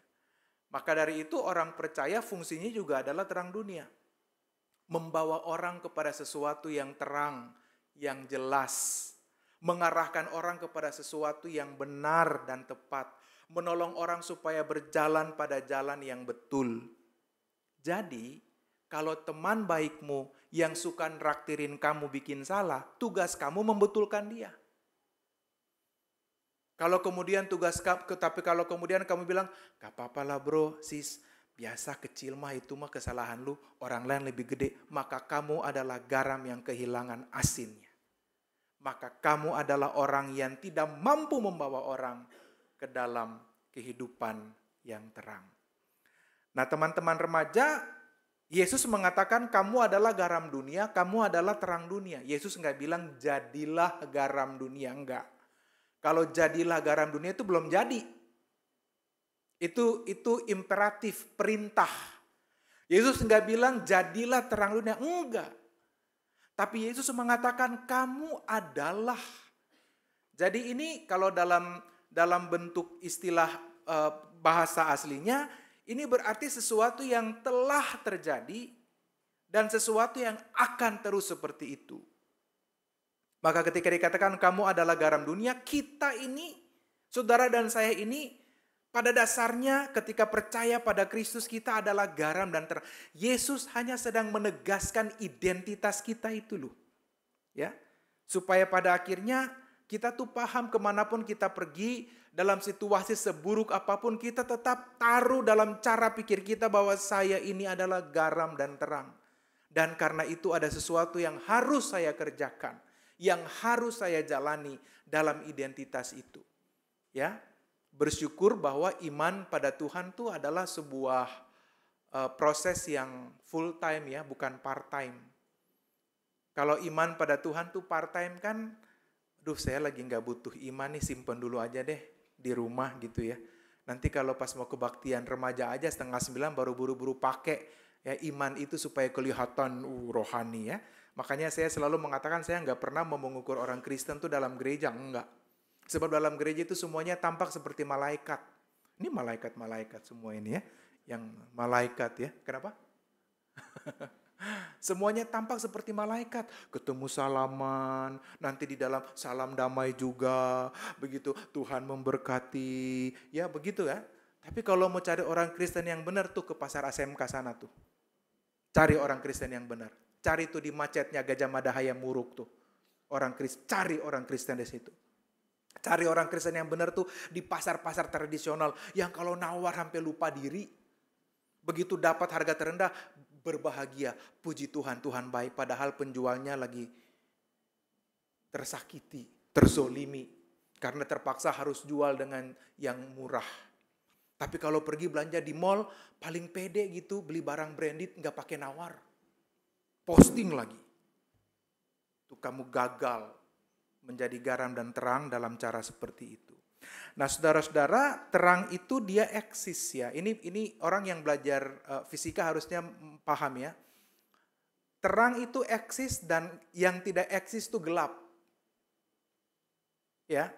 Maka dari itu orang percaya fungsinya juga adalah terang dunia. Membawa orang kepada sesuatu yang terang, yang jelas. Mengarahkan orang kepada sesuatu yang benar dan tepat. Menolong orang supaya berjalan pada jalan yang betul. Jadi, kalau teman baikmu yang suka nraktirin kamu bikin salah, tugas kamu membetulkan dia. Kalau kemudian kalau kemudian kamu bilang, gak apa-apa lah bro, sis, biasa kecil mah itu mah kesalahan lu, orang lain lebih gede, maka kamu adalah garam yang kehilangan asinnya. Maka kamu adalah orang yang tidak mampu membawa orang ke dalam kehidupan yang terang. Nah teman-teman remaja, Yesus mengatakan kamu adalah garam dunia, kamu adalah terang dunia. Yesus enggak bilang jadilah garam dunia, enggak. Kalau jadilah garam dunia itu belum jadi. Itu imperatif, perintah. Yesus enggak bilang jadilah terang dunia, enggak. Tapi Yesus mengatakan kamu adalah. Jadi ini kalau dalam bentuk istilah bahasa aslinya, ini berarti sesuatu yang telah terjadi dan sesuatu yang akan terus seperti itu. Maka ketika dikatakan kamu adalah garam dunia, kita ini, saudara dan saya ini, pada dasarnya ketika percaya pada Kristus kita adalah garam dan terang. Yesus hanya sedang menegaskan identitas kita itu loh. Ya. Supaya pada akhirnya Kita tuh paham kemanapun kita pergi, dalam situasi seburuk apapun, kita tetap taruh dalam cara pikir kita bahwa saya ini adalah garam dan terang. Dan karena itu ada sesuatu yang harus saya kerjakan, yang harus saya jalani dalam identitas itu. Ya, bersyukur bahwa iman pada Tuhan itu adalah sebuah proses yang full time ya, bukan part time. Kalau iman pada Tuhan tuh part time kan, saya lagi nggak butuh iman nih, simpen dulu aja deh di rumah gitu ya. Nanti kalau pas mau kebaktian remaja aja 8:30 baru buru-buru pakai ya iman itu supaya kelihatan rohani ya. Makanya saya selalu mengatakan saya nggak pernah mau mengukur orang Kristen tuh dalam gereja, enggak. Sebab dalam gereja itu semuanya tampak seperti malaikat. Ini malaikat-malaikat semua ini ya. Yang malaikat ya. Kenapa? Semuanya tampak seperti malaikat. Ketemu salaman, nanti di dalam salam damai juga. Begitu Tuhan memberkati. Ya begitu ya. Tapi kalau mau cari orang Kristen yang benar tuh ke pasar ASMK sana tuh. Cari orang Kristen yang benar. Cari tuh di macetnya Gajah Mada Hayam Murug tuh. Cari orang Kristen di situ. Cari orang Kristen yang benar tuh di pasar-pasar tradisional. Yang kalau nawar sampai lupa diri. Begitu dapat harga terendah, berbahagia. Puji Tuhan, Tuhan baik. Padahal penjualnya lagi tersakiti, terzolimi. Karena terpaksa harus jual dengan yang murah. Tapi kalau pergi belanja di mall, paling pede gitu, beli barang branded, nggak pakai nawar. Posting lagi. Tuh kamu gagal menjadi garam dan terang dalam cara seperti itu. Nah saudara-saudara, terang itu dia eksis ya. Ini orang yang belajar fisika harusnya paham ya. Terang itu eksis dan yang tidak eksis itu gelap. Ya.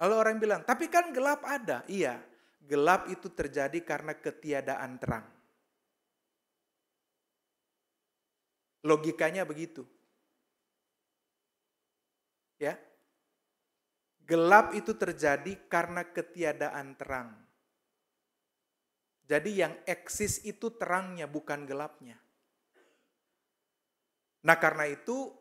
Lalu orang bilang, tapi kan gelap ada. Iya, gelap itu terjadi karena ketiadaan terang. Logikanya begitu. Ya. Gelap itu terjadi karena ketiadaan terang. Jadi yang eksis itu terangnya, bukan gelapnya. Nah karena itu,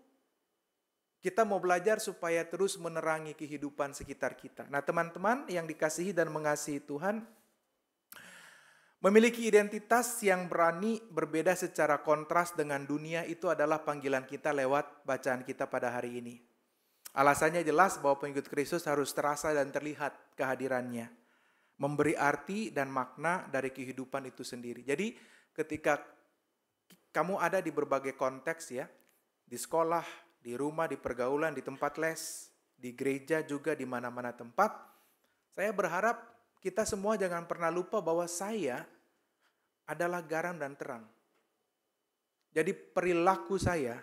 kita mau belajar supaya terus menerangi kehidupan sekitar kita. Nah teman-teman yang dikasihi dan mengasihi Tuhan, memiliki identitas yang berani berbeda secara kontras dengan dunia itu adalah panggilan kita lewat bacaan kita pada hari ini. Alasannya jelas bahwa pengikut Kristus harus terasa dan terlihat kehadirannya. Memberi arti dan makna dari kehidupan itu sendiri. Jadi ketika kamu ada di berbagai konteks ya, di sekolah, di rumah, di pergaulan, di tempat les, di gereja juga, di mana-mana tempat, saya berharap kita semua jangan pernah lupa bahwa saya adalah garam dan terang. Jadi perilaku saya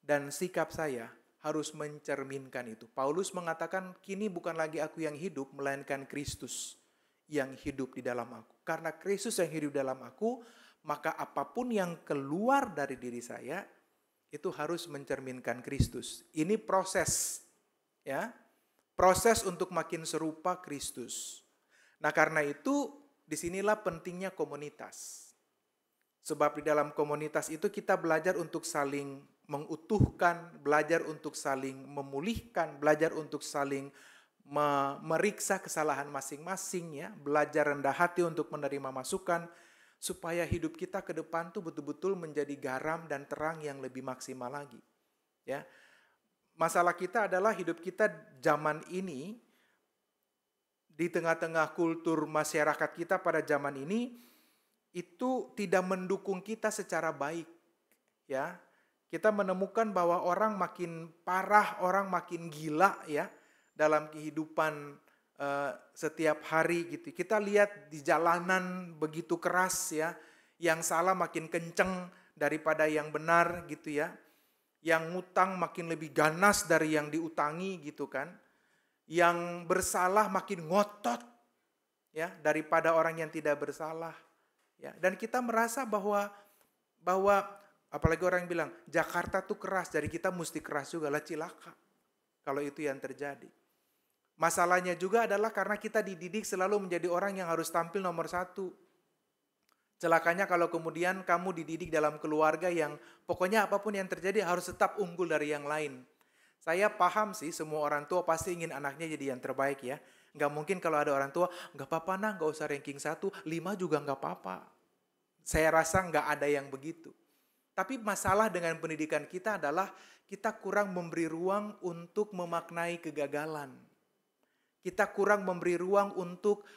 dan sikap saya harus mencerminkan itu. Paulus mengatakan, kini bukan lagi aku yang hidup, melainkan Kristus yang hidup di dalam aku. Karena Kristus yang hidup dalam aku, maka apapun yang keluar dari diri saya, itu harus mencerminkan Kristus. Ini proses, ya, proses untuk makin serupa Kristus. Nah karena itu, disinilah pentingnya komunitas. Sebab di dalam komunitas itu kita belajar untuk saling mengutuhkan, belajar untuk saling memulihkan, belajar untuk saling meriksa kesalahan masing-masing ya, belajar rendah hati untuk menerima masukan supaya hidup kita ke depan tuh betul-betul menjadi garam dan terang yang lebih maksimal lagi. Ya. Masalah kita adalah hidup kita zaman ini di tengah-tengah kultur masyarakat kita pada zaman ini itu tidak mendukung kita secara baik. Ya. Kita menemukan bahwa orang makin parah, orang makin gila ya dalam kehidupan setiap hari gitu. Kita lihat di jalanan begitu keras ya, yang salah makin kenceng daripada yang benar gitu ya. Yang ngutang makin lebih ganas dari yang diutangi gitu kan. Yang bersalah makin ngotot ya daripada orang yang tidak bersalah. Ya, dan kita merasa bahwa apalagi orang yang bilang, Jakarta tuh keras, jadi kita mesti keras juga, lah cilaka. Kalau itu yang terjadi. Masalahnya juga adalah karena kita dididik selalu menjadi orang yang harus tampil nomor satu. Celakanya kalau kemudian kamu dididik dalam keluarga yang pokoknya apapun yang terjadi harus tetap unggul dari yang lain. Saya paham sih semua orang tua pasti ingin anaknya jadi yang terbaik ya. Nggak mungkin kalau ada orang tua, nggak apa-apa nah, nggak usah ranking 1, 5 juga nggak apa-apa. Saya rasa nggak ada yang begitu. Tapi masalah dengan pendidikan kita adalah kita kurang memberi ruang untuk memaknai kegagalan. Kita kurang memberi ruang untuk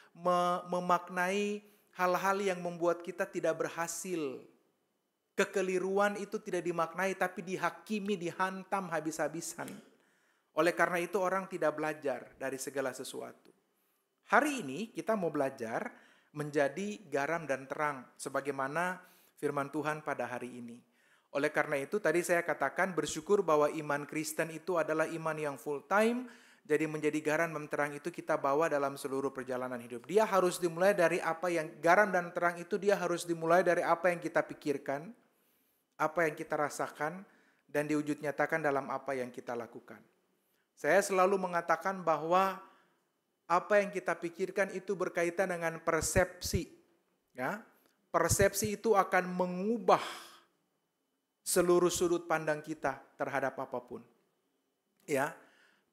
memaknai hal-hal yang membuat kita tidak berhasil. Kekeliruan itu tidak dimaknai tapi dihakimi, dihantam habis-habisan. Oleh karena itu orang tidak belajar dari segala sesuatu. Hari ini kita mau belajar menjadi garam dan terang sebagaimana firman Tuhan pada hari ini. Oleh karena itu tadi saya katakan bersyukur bahwa iman Kristen itu adalah iman yang full time. Jadi menjadi garam dan terang itu kita bawa dalam seluruh perjalanan hidup. Dia harus dimulai dari apa yang garam dan terang itu dia harus dimulai dari apa yang kita pikirkan, apa yang kita rasakan, dan diwujud nyatakan dalam apa yang kita lakukan. Saya selalu mengatakan bahwa apa yang kita pikirkan itu berkaitan dengan persepsi. Ya, persepsi itu akan mengubah seluruh sudut pandang kita terhadap apapun. Ya,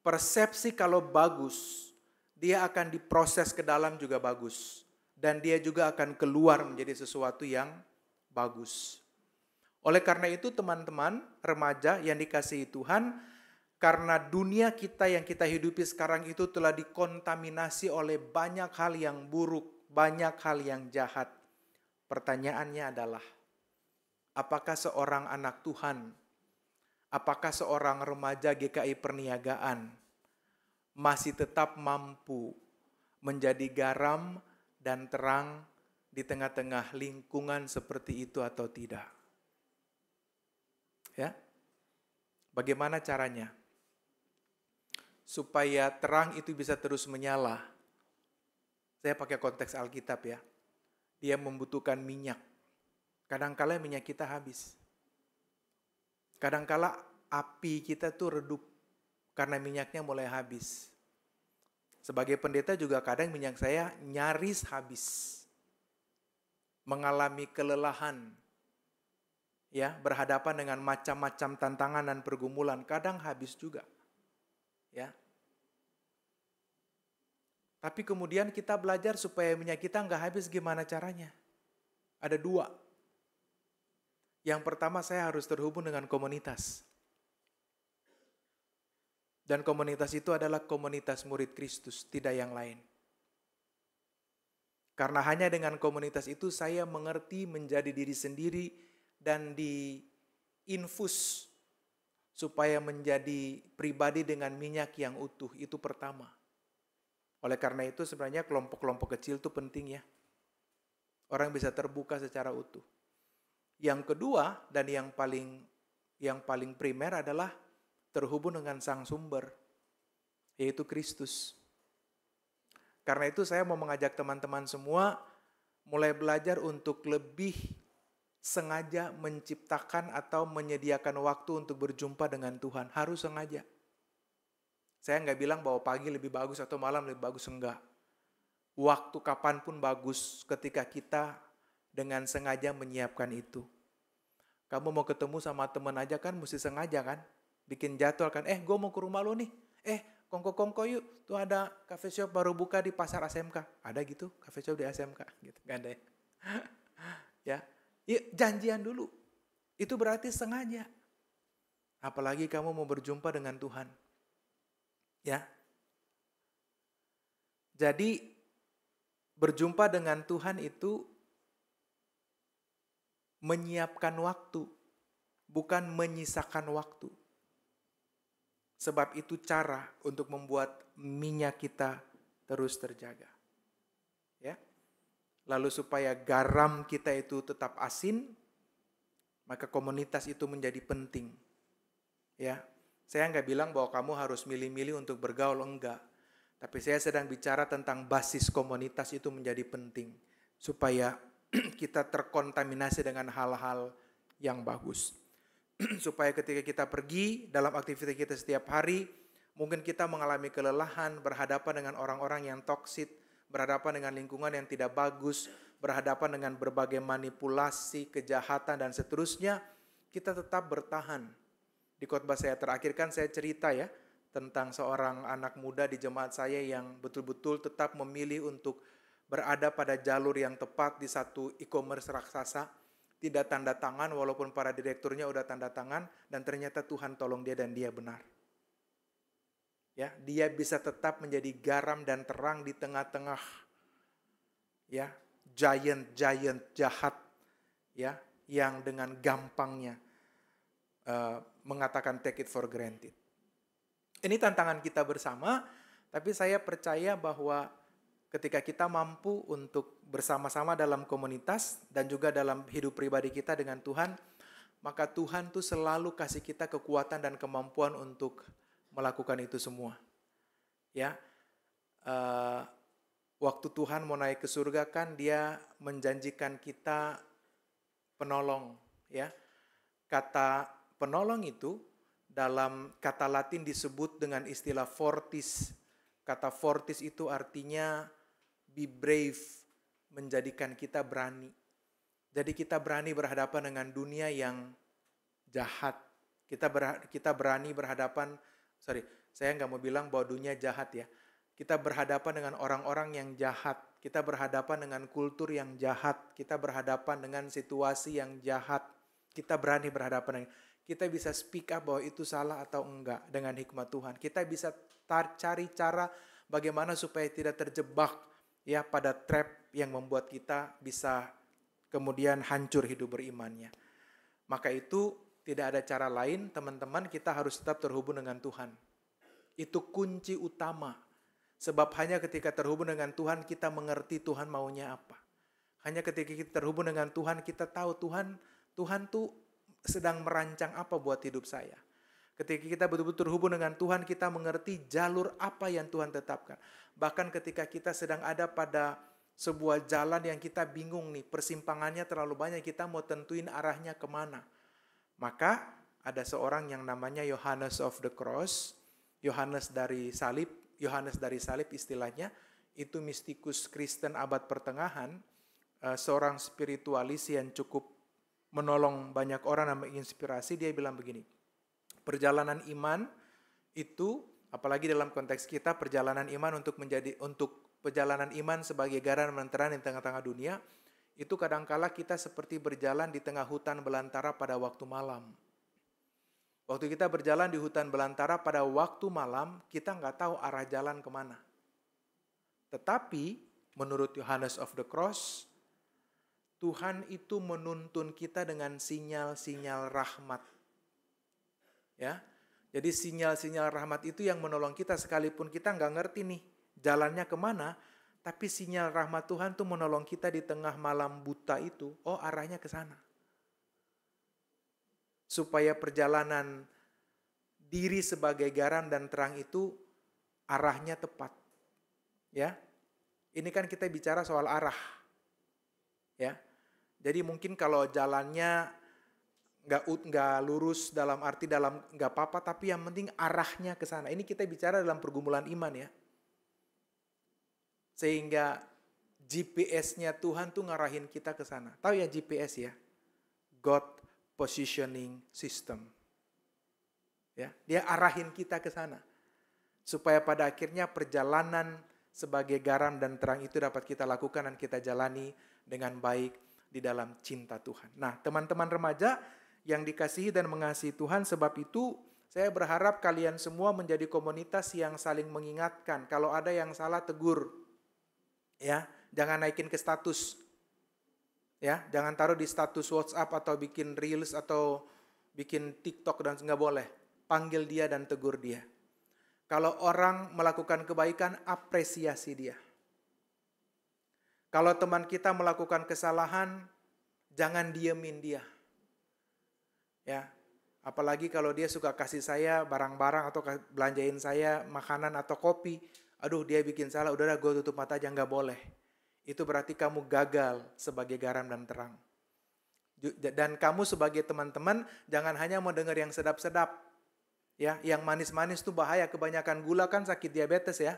persepsi kalau bagus, dia akan diproses ke dalam juga bagus. Dan dia juga akan keluar menjadi sesuatu yang bagus. Oleh karena itu teman-teman remaja yang dikasihi Tuhan, karena dunia kita yang kita hidupi sekarang itu telah dikontaminasi oleh banyak hal yang buruk, banyak hal yang jahat. Pertanyaannya adalah, apakah seorang anak Tuhan, apakah seorang remaja GKI Perniagaan masih tetap mampu menjadi garam dan terang di tengah-tengah lingkungan seperti itu atau tidak? Ya, bagaimana caranya? Supaya terang itu bisa terus menyala. Saya pakai konteks Alkitab ya. Dia membutuhkan minyak. Kadangkala minyak kita habis. Kadangkala api kita tuh redup karena minyaknya mulai habis. Sebagai pendeta juga kadang minyak saya nyaris habis. Mengalami kelelahan. Ya, berhadapan dengan macam-macam tantangan dan pergumulan, kadang habis juga. Ya. Tapi kemudian kita belajar supaya minyak kita nggak habis, gimana caranya? Ada 2. Yang pertama, saya harus terhubung dengan komunitas. Dan komunitas itu adalah komunitas murid Kristus, tidak yang lain. Karena hanya dengan komunitas itu saya mengerti menjadi diri sendiri dan diinfus supaya menjadi pribadi dengan minyak yang utuh, itu pertama. Oleh karena itu sebenarnya kelompok-kelompok kecil itu penting ya. Orang bisa terbuka secara utuh. Yang kedua dan yang paling primer adalah terhubung dengan sang sumber, yaitu Kristus. Karena itu saya mau mengajak teman-teman semua mulai belajar untuk lebih sengaja menciptakan atau menyediakan waktu untuk berjumpa dengan Tuhan. Harus sengaja. Saya nggak bilang bahwa pagi lebih bagus atau malam lebih bagus, enggak. Waktu kapanpun bagus ketika kita dengan sengaja menyiapkan itu. Kamu mau ketemu sama teman aja kan mesti sengaja kan. Bikin jadwal kan, gue mau ke rumah lo nih. Kongko yuk, tuh ada cafe shop baru buka di pasar ASMK. Ada gitu, cafe shop di ASMK. Gitu, gak ada ya. Ya. Ya, janjian dulu. Itu berarti sengaja. Apalagi kamu mau berjumpa dengan Tuhan. Ya. Jadi berjumpa dengan Tuhan itu menyiapkan waktu, bukan menyisakan waktu. Sebab itu cara untuk membuat minyak kita terus terjaga. Ya. Lalu supaya garam kita itu tetap asin, maka komunitas itu menjadi penting. Ya, saya nggak bilang bahwa kamu harus milih-milih untuk bergaul, enggak. Tapi saya sedang bicara tentang basis komunitas itu menjadi penting. Supaya kita terkontaminasi dengan hal-hal yang bagus. Supaya ketika kita pergi dalam aktivitas kita setiap hari, mungkin kita mengalami kelelahan, berhadapan dengan orang-orang yang toksik, berhadapan dengan lingkungan yang tidak bagus, berhadapan dengan berbagai manipulasi, kejahatan, dan seterusnya, kita tetap bertahan. Di khotbah saya terakhir kan saya cerita ya tentang seorang anak muda di jemaat saya yang betul-betul tetap memilih untuk berada pada jalur yang tepat di satu e-commerce raksasa, tidak tanda tangan walaupun para direkturnya udah tanda tangan, dan ternyata Tuhan tolong dia dan dia benar. Ya, dia bisa tetap menjadi garam dan terang di tengah-tengah ya giant jahat ya yang dengan gampangnya mengatakan take it for granted. Ini tantangan kita bersama, tapi saya percaya bahwa ketika kita mampu untuk bersama-sama dalam komunitas dan juga dalam hidup pribadi kita dengan Tuhan, maka Tuhan tuh selalu kasih kita kekuatan dan kemampuan untuk melakukan itu semua. Ya, waktu Tuhan mau naik ke surga kan Dia menjanjikan kita penolong. Ya, kata penolong itu dalam kata Latin disebut dengan istilah fortis. Kata fortis itu artinya be brave, menjadikan kita berani. Jadi kita berani berhadapan dengan dunia yang jahat. Kita berani berhadapan, saya nggak mau bilang bahwa dunia jahat ya. Kita berhadapan dengan orang-orang yang jahat. Kita berhadapan dengan kultur yang jahat. Kita berhadapan dengan situasi yang jahat. Kita berani berhadapan dengan, kita bisa speak up bahwa itu salah atau enggak dengan hikmat Tuhan. Kita bisa cari cara bagaimana supaya tidak terjebak ya pada trap yang membuat kita bisa kemudian hancur hidup berimannya. Maka itu tidak ada cara lain, teman-teman, kita harus tetap terhubung dengan Tuhan. Itu kunci utama. Sebab hanya ketika terhubung dengan Tuhan kita mengerti Tuhan maunya apa. Hanya ketika kita terhubung dengan Tuhan kita tahu Tuhan tuh sedang merancang apa buat hidup saya. Ketika kita betul-betul terhubung dengan Tuhan, kita mengerti jalur apa yang Tuhan tetapkan. Bahkan ketika kita sedang ada pada sebuah jalan yang kita bingung nih, persimpangannya terlalu banyak, kita mau tentuin arahnya kemana. Maka ada seorang yang namanya Yohanes of the Cross, Yohanes dari salib istilahnya, itu mistikus Kristen abad pertengahan, seorang spiritualis yang cukup menolong banyak orang dan menginspirasi. Dia bilang begini, perjalanan iman itu, apalagi dalam konteks kita, perjalanan iman untuk perjalanan iman sebagai garam dan terang di tengah-tengah dunia, itu kadangkala kita seperti berjalan di tengah hutan belantara pada waktu malam. Waktu kita berjalan di hutan belantara pada waktu malam, kita nggak tahu arah jalan kemana. Tetapi menurut Yohanes of the Cross, Tuhan itu menuntun kita dengan sinyal-sinyal rahmat. Ya, jadi sinyal-sinyal rahmat itu yang menolong kita sekalipun kita nggak ngerti nih jalannya kemana, tapi sinyal rahmat Tuhan tuh menolong kita di tengah malam buta itu. Oh, arahnya ke sana. Supaya perjalanan diri sebagai garam dan terang itu arahnya tepat. Ya, ini kan kita bicara soal arah. Ya. Jadi mungkin kalau jalannya nggak lurus dalam arti nggak apa-apa, tapi yang penting arahnya ke sana. Ini kita bicara dalam pergumulan iman ya. Sehingga GPS-nya Tuhan tuh ngarahin kita ke sana. Tahu ya GPS ya? God Positioning System. Ya, dia arahin kita ke sana. Supaya pada akhirnya perjalanan sebagai garam dan terang itu dapat kita lakukan dan kita jalani dengan baik di dalam cinta Tuhan. Nah, teman-teman remaja yang dikasihi dan mengasihi Tuhan, sebab itu saya berharap kalian semua menjadi komunitas yang saling mengingatkan. Kalau ada yang salah, tegur. Ya, jangan naikin ke status. Ya, jangan taruh di status WhatsApp atau bikin Reels atau bikin TikTok dan nggak boleh. Panggil dia dan tegur dia. Kalau orang melakukan kebaikan, apresiasi dia. Kalau teman kita melakukan kesalahan, jangan diemin dia. Ya, apalagi kalau dia suka kasih saya barang-barang atau belanjain saya makanan atau kopi. Aduh, dia bikin salah, udahlah gue tutup mata aja, nggak boleh. Itu berarti kamu gagal sebagai garam dan terang. Dan kamu sebagai teman-teman jangan hanya mau dengar yang sedap-sedap. Ya, yang manis-manis tuh bahaya, kebanyakan gula kan sakit diabetes ya.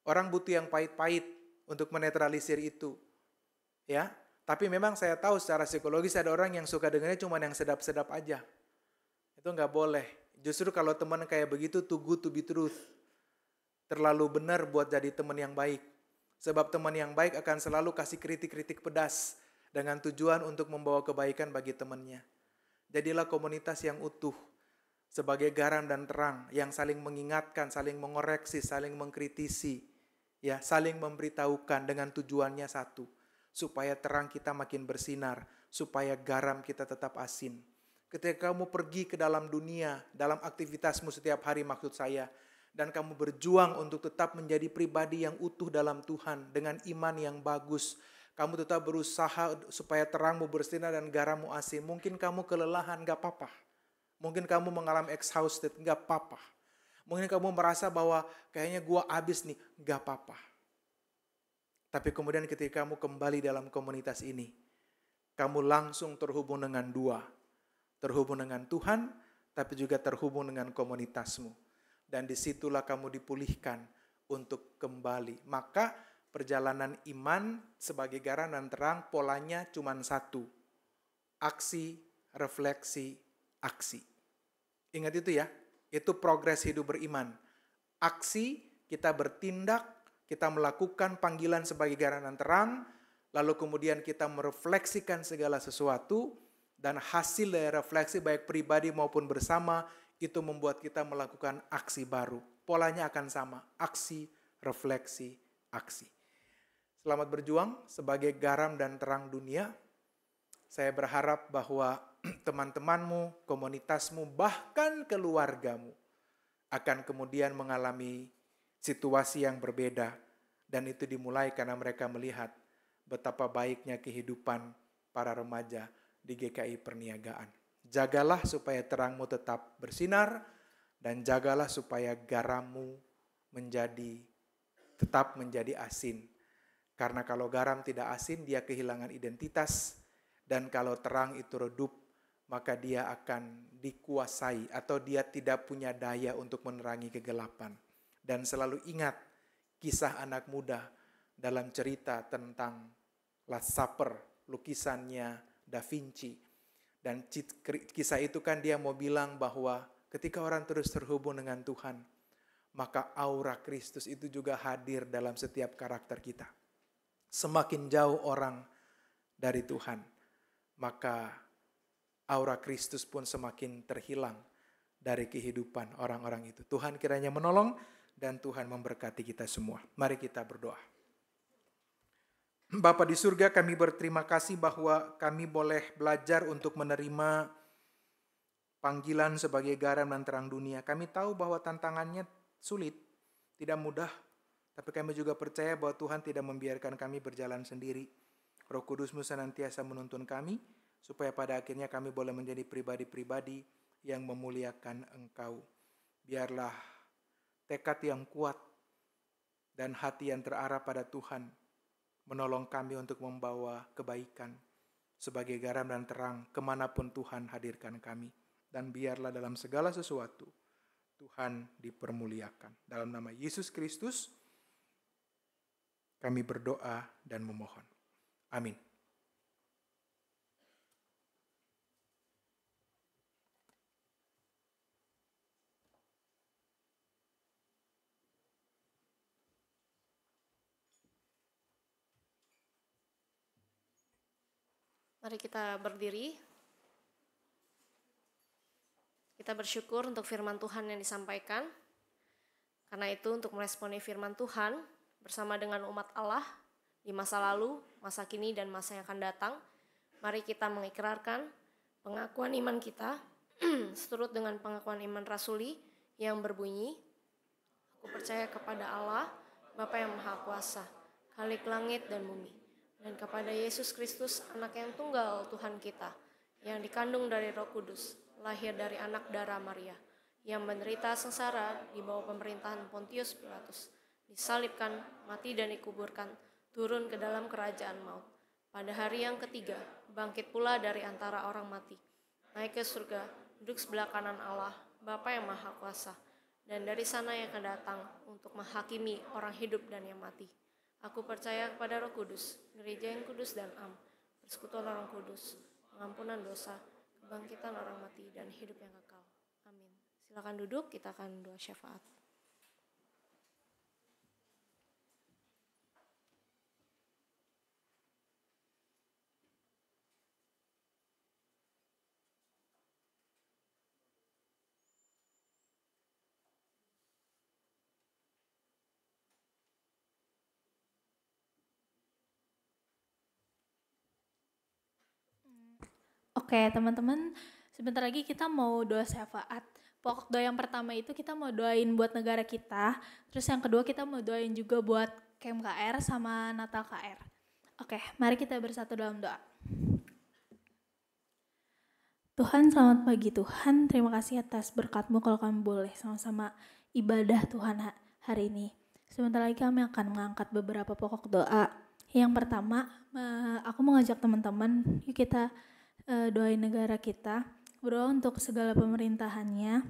Orang butuh yang pahit-pahit untuk menetralisir itu. Ya, tapi memang saya tahu secara psikologis ada orang yang suka dengarnya cuma yang sedap-sedap aja. Itu nggak boleh. Justru kalau teman kayak begitu, too good to be truth. Terlalu benar buat jadi teman yang baik. Sebab teman yang baik akan selalu kasih kritik-kritik pedas dengan tujuan untuk membawa kebaikan bagi temannya. Jadilah komunitas yang utuh, sebagai garam dan terang yang saling mengingatkan, saling mengoreksi, saling mengkritisi, ya, saling memberitahukan dengan tujuannya satu, supaya terang kita makin bersinar, supaya garam kita tetap asin. Ketika kamu pergi ke dalam dunia, dalam aktivitasmu setiap hari maksud saya, dan kamu berjuang untuk tetap menjadi pribadi yang utuh dalam Tuhan dengan iman yang bagus, kamu tetap berusaha supaya terangmu bersinar dan garammu asin. Mungkin kamu kelelahan, gak apa-apa. Mungkin kamu mengalami exhausted, gak apa-apa. Mungkin kamu merasa bahwa kayaknya gua habis nih, gak apa-apa. Tapi kemudian ketika kamu kembali dalam komunitas ini, kamu langsung terhubung dengan dua. Terhubung dengan Tuhan, tapi juga terhubung dengan komunitasmu. Dan disitulah kamu dipulihkan untuk kembali. Maka perjalanan iman sebagai garam dan terang polanya cuma satu. Aksi, refleksi, aksi. Ingat itu ya, itu progres hidup beriman. Aksi, kita bertindak, kita melakukan panggilan sebagai garam dan terang, lalu kemudian kita merefleksikan segala sesuatu, dan hasil dari refleksi baik pribadi maupun bersama, itu membuat kita melakukan aksi baru. Polanya akan sama, aksi, refleksi, aksi. Selamat berjuang sebagai garam dan terang dunia. Saya berharap bahwa teman-temanmu, komunitasmu, bahkan keluargamu akan kemudian mengalami situasi yang berbeda. Dan itu dimulai karena mereka melihat betapa baiknya kehidupan para remaja di GKI Perniagaan. Jagalah supaya terangmu tetap bersinar dan jagalah supaya garammu tetap menjadi asin. Karena kalau garam tidak asin, dia kehilangan identitas. Dan kalau terang itu redup, maka dia akan dikuasai atau dia tidak punya daya untuk menerangi kegelapan. Dan selalu ingat kisah anak muda dalam cerita tentang Last Supper, lukisannya Da Vinci. Dan kisah itu kan dia mau bilang bahwa ketika orang terus terhubung dengan Tuhan, maka aura Kristus itu juga hadir dalam setiap karakter kita. Semakin jauh orang dari Tuhan, maka aura Kristus pun semakin terhilang dari kehidupan orang-orang itu. Tuhan kiranya menolong dan Tuhan memberkati kita semua. Mari kita berdoa. Bapa di surga, kami berterima kasih bahwa kami boleh belajar untuk menerima panggilan sebagai garam dan terang dunia. Kami tahu bahwa tantangannya sulit, tidak mudah, tapi kami juga percaya bahwa Tuhan tidak membiarkan kami berjalan sendiri. Roh Kudus-Mu senantiasa menuntun kami, supaya pada akhirnya kami boleh menjadi pribadi-pribadi yang memuliakan Engkau. Biarlah tekad yang kuat dan hati yang terarah pada Tuhan menolong kami untuk membawa kebaikan sebagai garam dan terang kemanapun Tuhan hadirkan kami. Dan biarlah dalam segala sesuatu Tuhan dipermuliakan. Dalam nama Yesus Kristus kami berdoa dan memohon. Amin. Mari kita berdiri. Kita bersyukur untuk firman Tuhan yang disampaikan. Karena itu untuk meresponi firman Tuhan bersama dengan umat Allah di masa lalu, masa kini, dan masa yang akan datang, mari kita mengikrarkan pengakuan iman kita seturut dengan pengakuan iman rasuli yang berbunyi, aku percaya kepada Allah, Bapa yang Maha Kuasa, Khalik langit dan bumi, dan kepada Yesus Kristus, anak yang tunggal Tuhan kita, yang dikandung dari Roh Kudus, lahir dari anak darah Maria, yang menderita sengsara di bawah pemerintahan Pontius Pilatus, disalibkan, mati dan dikuburkan, turun ke dalam kerajaan maut. Pada hari yang ketiga, bangkit pula dari antara orang mati, naik ke surga, duduk sebelah kanan Allah, Bapa yang Maha Kuasa, dan dari sana yang akan datang untuk menghakimi orang hidup dan yang mati. Aku percaya kepada Roh Kudus, gereja yang kudus dan am, persekutuan Orang Kudus, pengampunan dosa, kebangkitan orang mati, dan hidup yang kekal. Amin. Silakan duduk, kita akan doa syafaat. Oke, teman-teman, sebentar lagi kita mau doa syafaat. Pokok doa yang pertama itu kita mau doain buat negara kita, terus yang kedua kita mau doain juga buat Camp KR sama Natal KR. Oke, mari kita bersatu dalam doa. Tuhan, selamat pagi Tuhan. Terima kasih atas berkat-Mu kalau kami boleh sama-sama ibadah Tuhan hari ini. Sebentar lagi kami akan mengangkat beberapa pokok doa. Yang pertama, aku mau ngajak teman-teman, yuk kita doain negara kita, berdoa untuk segala pemerintahannya.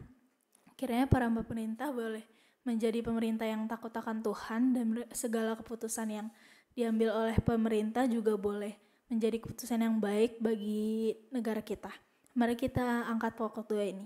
Kiranya para pemerintah boleh menjadi pemerintah yang takut akan Tuhan, dan segala keputusan yang diambil oleh pemerintah juga boleh menjadi keputusan yang baik bagi negara kita. Mari kita angkat pokok doa ini.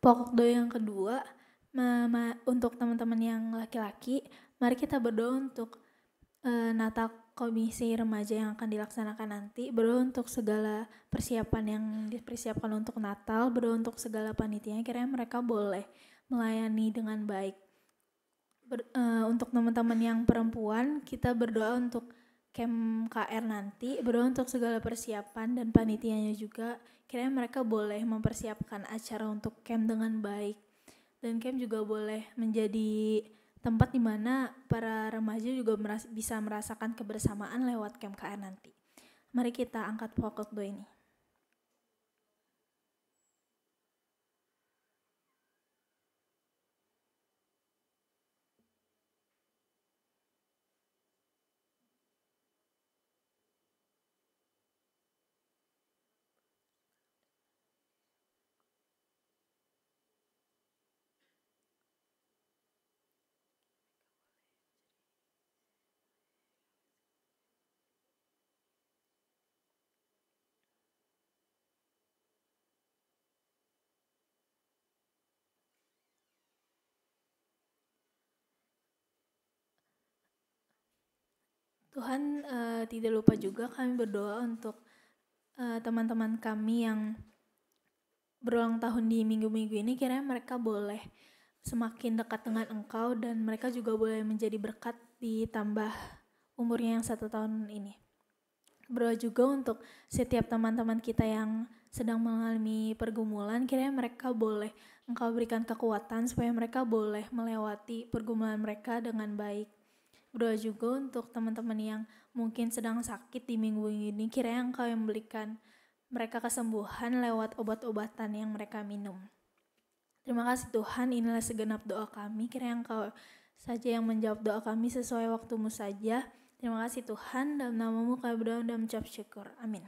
Pokok doa yang kedua, untuk teman-teman yang laki-laki, mari kita berdoa untuk Natal Komisi Remaja yang akan dilaksanakan nanti, berdoa untuk segala persiapan yang dipersiapkan untuk Natal, berdoa untuk segala panitianya, kiranya mereka boleh melayani dengan baik. Untuk teman-teman yang perempuan, kita berdoa untuk Camp KR nanti, berdoa untuk segala persiapan dan panitianya juga, kiranya mereka boleh mempersiapkan acara untuk camp dengan baik, dan camp juga boleh menjadi tempat di mana para remaja juga bisa merasakan kebersamaan lewat Camp KR nanti. Mari kita angkat pokok doa ini. Tuhan, tidak lupa juga kami berdoa untuk teman-teman kami yang berulang tahun di minggu-minggu ini, kiranya mereka boleh semakin dekat dengan Engkau, dan mereka juga boleh menjadi berkat ditambah umurnya yang 1 tahun ini. Berdoa juga untuk setiap teman-teman kita yang sedang mengalami pergumulan, kiranya mereka boleh Engkau berikan kekuatan supaya mereka boleh melewati pergumulan mereka dengan baik. Berdoa juga untuk teman-teman yang mungkin sedang sakit di minggu ini, kiranya Engkau yang memberikan mereka kesembuhan lewat obat-obatan yang mereka minum. Terima kasih Tuhan, inilah segenap doa kami, kiranya Engkau saja yang menjawab doa kami sesuai waktu-Mu saja. Terima kasih Tuhan, dalam nama-Mu kami berdoa dan mengucap syukur. Amin.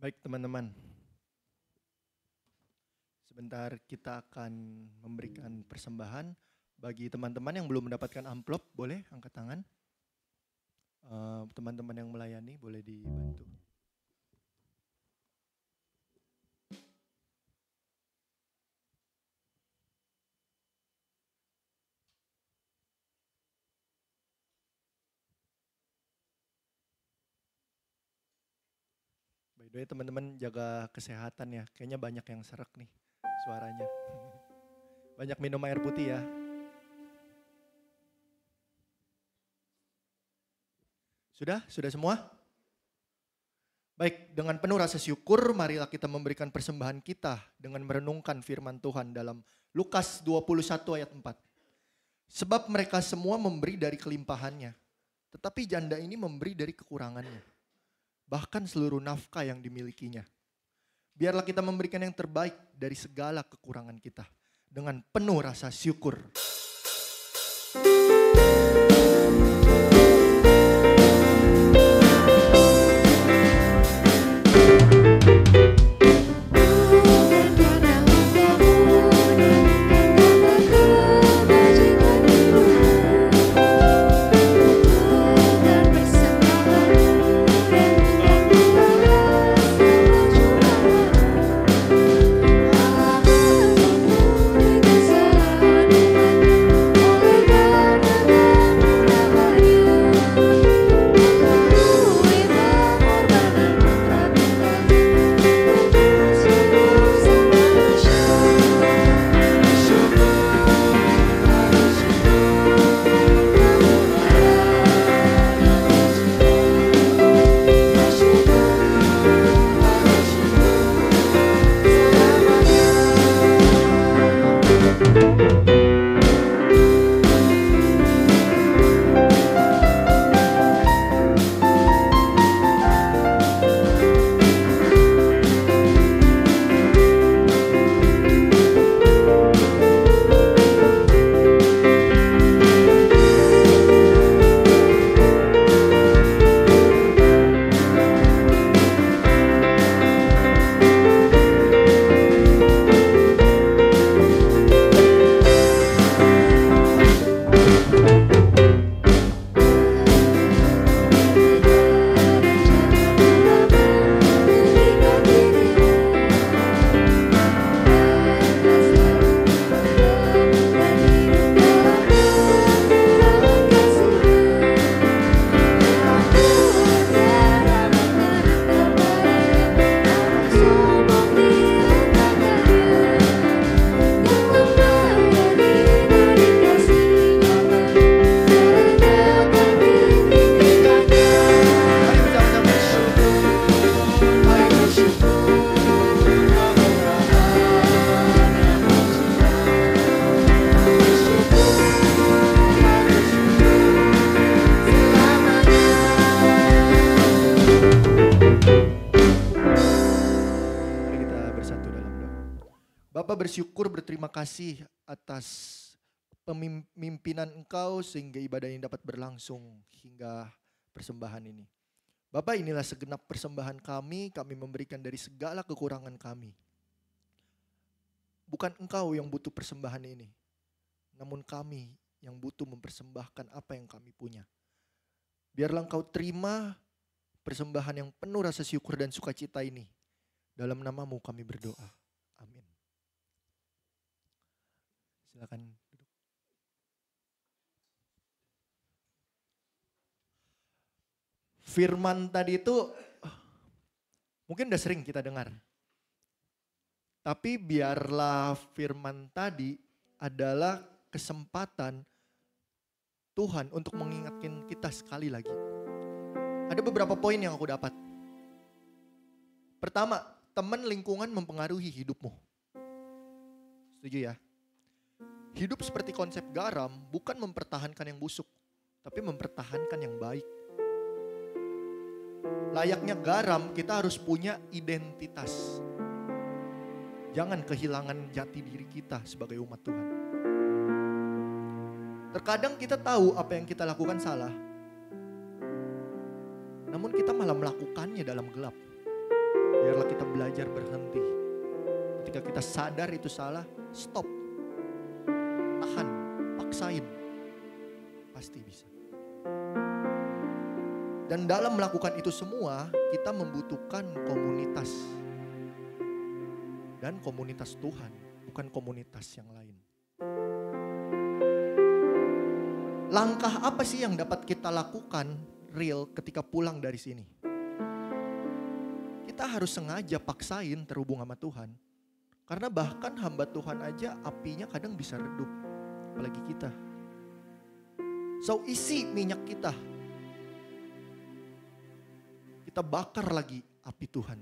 Baik teman-teman, sebentar kita akan memberikan persembahan. Bagi teman-teman yang belum mendapatkan amplop, boleh angkat tangan. Teman-teman yang melayani boleh dibantu. By the way teman-teman jaga kesehatan ya. Kayaknya banyak yang serak nih suaranya. Banyak minum air putih ya. Sudah semua? Baik, dengan penuh rasa syukur marilah kita memberikan persembahan kita dengan merenungkan firman Tuhan dalam Lukas 21 ayat 4. Sebab mereka semua memberi dari kelimpahannya, tetapi janda ini memberi dari kekurangannya, bahkan seluruh nafkah yang dimilikinya. Biarlah kita memberikan yang terbaik dari segala kekurangan kita dengan penuh rasa syukur. Bersyukur, berterima kasih atas pemimpinan Engkau sehingga ibadah ini dapat berlangsung hingga persembahan ini. Bapak, inilah segenap persembahan kami memberikan dari segala kekurangan kami. Bukan Engkau yang butuh persembahan ini, namun kami yang butuh mempersembahkan apa yang kami punya. Biarlah Engkau terima persembahan yang penuh rasa syukur dan sukacita ini. Dalam nama-Mu kami berdoa. Amin. Silakan duduk. Firman tadi itu mungkin udah sering kita dengar. Tapi biarlah firman tadi adalah kesempatan Tuhan untuk mengingatkan kita sekali lagi. Ada beberapa poin yang aku dapat. Pertama, teman lingkungan mempengaruhi hidupmu. Setuju ya? Hidup seperti konsep garam bukan mempertahankan yang busuk, tapi mempertahankan yang baik. Layaknya garam, kita harus punya identitas. Jangan kehilangan jati diri kita sebagai umat Tuhan. Terkadang kita tahu apa yang kita lakukan salah, namun kita malah melakukannya dalam gelap. Biarlah kita belajar berhenti. Ketika kita sadar itu salah, stop. Tahan, paksain. Pasti bisa. Dan dalam melakukan itu semua, kita membutuhkan komunitas. Dan komunitas Tuhan, bukan komunitas yang lain. Langkah apa sih yang dapat kita lakukan real ketika pulang dari sini? kita harus sengaja paksain terhubung sama Tuhan. Karena bahkan hamba Tuhan aja apinya kadang bisa redup, apalagi kita. So isi minyak kita. Kita bakar lagi api Tuhan.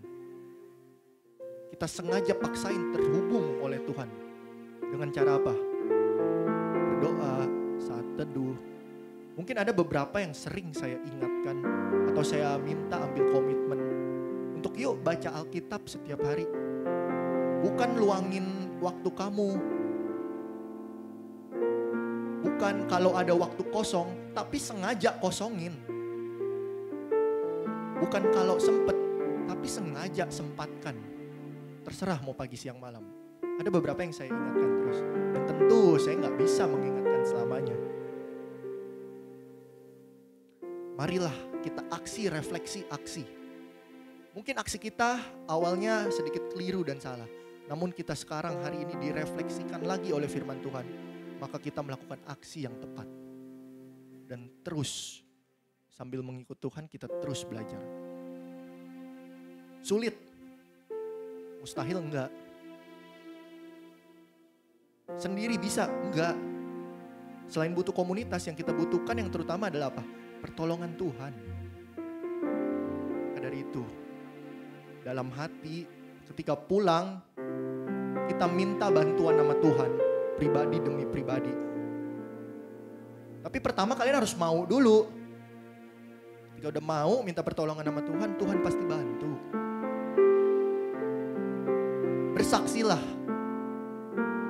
Kita sengaja paksain terhubung oleh Tuhan. Dengan cara apa? Berdoa, saat teduh. Mungkin ada beberapa yang sering saya ingatkan atau saya minta ambil komitmen untuk yuk baca Alkitab setiap hari. Bukan luangin waktu kamu. Bukan kalau ada waktu kosong, tapi sengaja kosongin. Bukan kalau sempet, tapi sengaja sempatkan. Terserah mau pagi, siang, malam. Ada beberapa yang saya ingatkan terus. Dan tentu saya nggak bisa mengingatkan selamanya. Marilah kita aksi, refleksi, aksi. Mungkin aksi kita awalnya sedikit keliru dan salah. Namun kita sekarang hari ini direfleksikan lagi oleh firman Tuhan. Maka kita melakukan aksi yang tepat. Dan terus sambil mengikut Tuhan kita terus belajar. Sulit. Mustahil enggak. Sendiri bisa? Enggak. Selain butuh komunitas, yang kita butuhkan yang terutama adalah apa? Pertolongan Tuhan. Maka dari itu, dalam hati ketika pulang, kita minta bantuan sama Tuhan, pribadi demi pribadi. Tapi pertama kalian harus mau dulu. Ketika udah mau minta pertolongan sama Tuhan, Tuhan pasti bantu. Bersaksilah.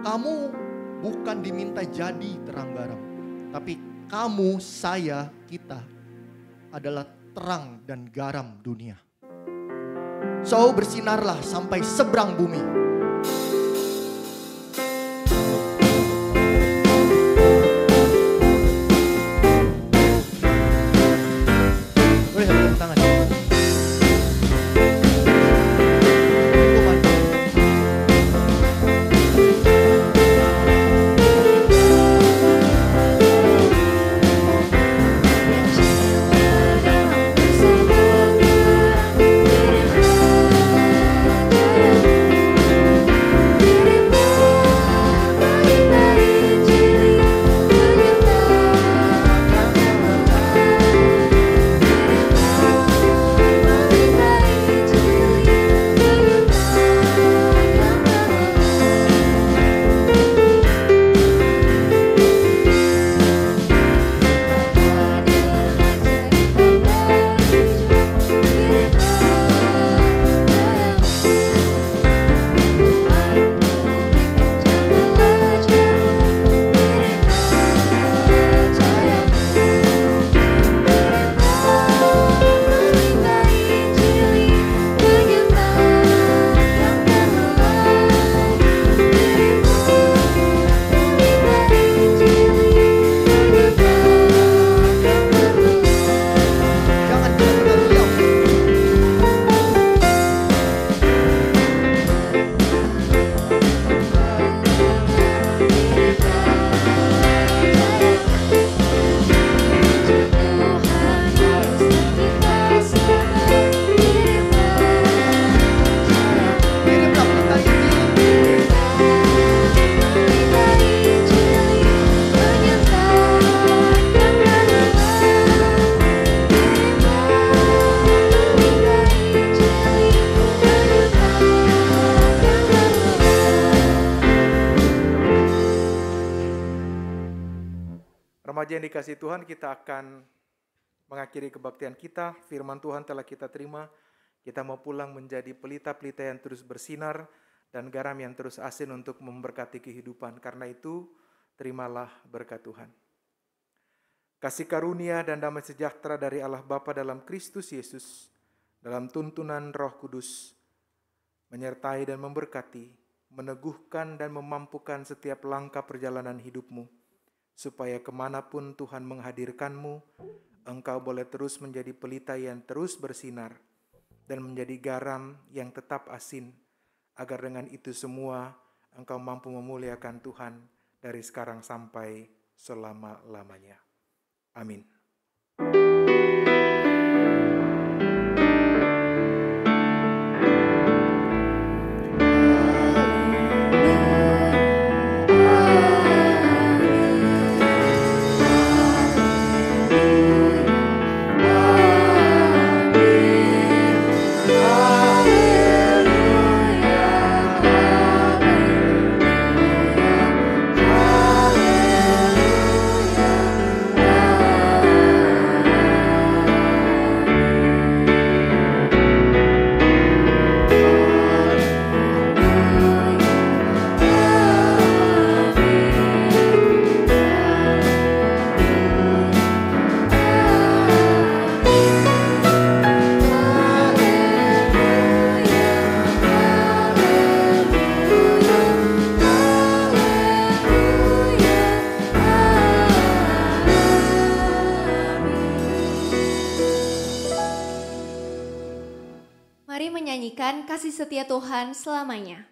Kamu bukan diminta jadi terang garam, tapi kamu, saya, kita adalah terang dan garam dunia. So bersinarlah sampai seberang bumi. Boleh tepuk tangan. Remaja yang dikasihi Tuhan, kita akan mengakhiri kebaktian kita. Firman Tuhan telah kita terima. Kita mau pulang menjadi pelita-pelita yang terus bersinar dan garam yang terus asin untuk memberkati kehidupan. Karena itu, terimalah berkat Tuhan. Kasih karunia dan damai sejahtera dari Allah Bapa dalam Kristus Yesus, dalam tuntunan Roh Kudus, menyertai dan memberkati, meneguhkan dan memampukan setiap langkah perjalanan hidupmu, supaya kemanapun Tuhan menghadirkanmu, engkau boleh terus menjadi pelita yang terus bersinar dan menjadi garam yang tetap asin, agar dengan itu semua engkau mampu memuliakan Tuhan dari sekarang sampai selama-lamanya. Amin. Rasakan kasih setia Tuhan selamanya.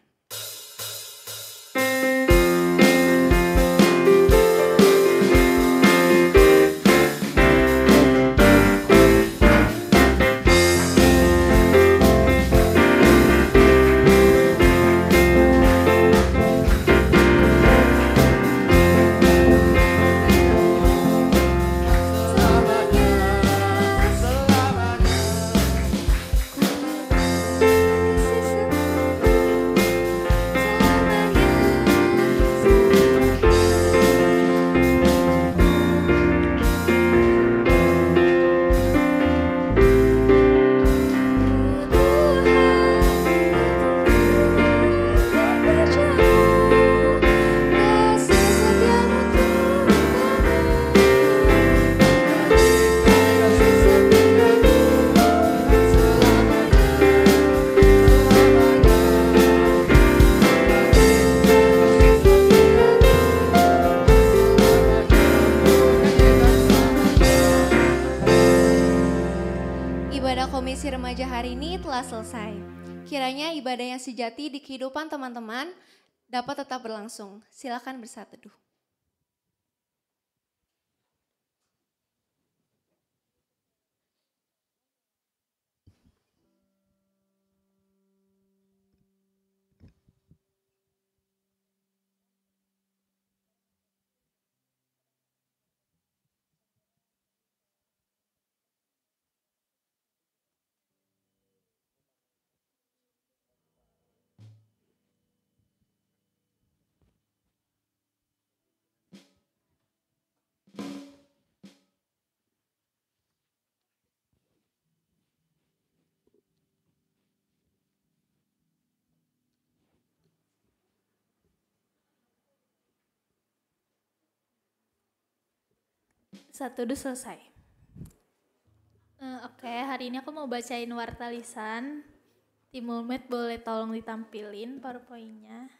Komisi Remaja hari ini telah selesai. Kiranya ibadah yang sejati di kehidupan teman-teman dapat tetap berlangsung. Silakan bersaat teduh. Satu udah selesai. Oke, hari ini aku mau bacain warta lisan. Tim Mulmed boleh tolong ditampilin PowerPoint-nya.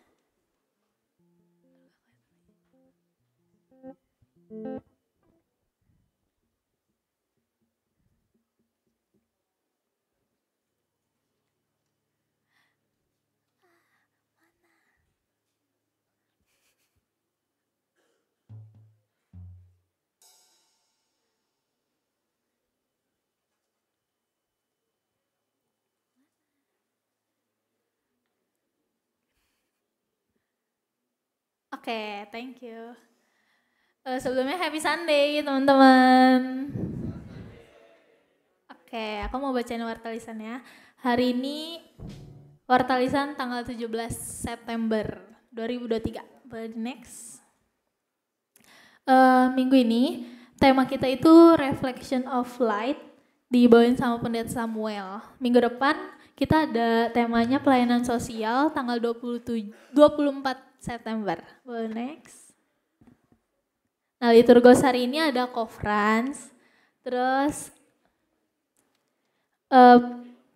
Oke, thank you. Sebelumnya happy Sunday teman-teman. Oke, aku mau bacain warta lisannya. Hari ini warta lisan tanggal 17 September 2023. Boleh next. Minggu ini tema kita itu Reflection of Light dibawain sama Pendeta Samuel. Minggu depan kita ada temanya pelayanan sosial tanggal 24 September. Boleh next. Nah, liturgos hari ini ada conference. Terus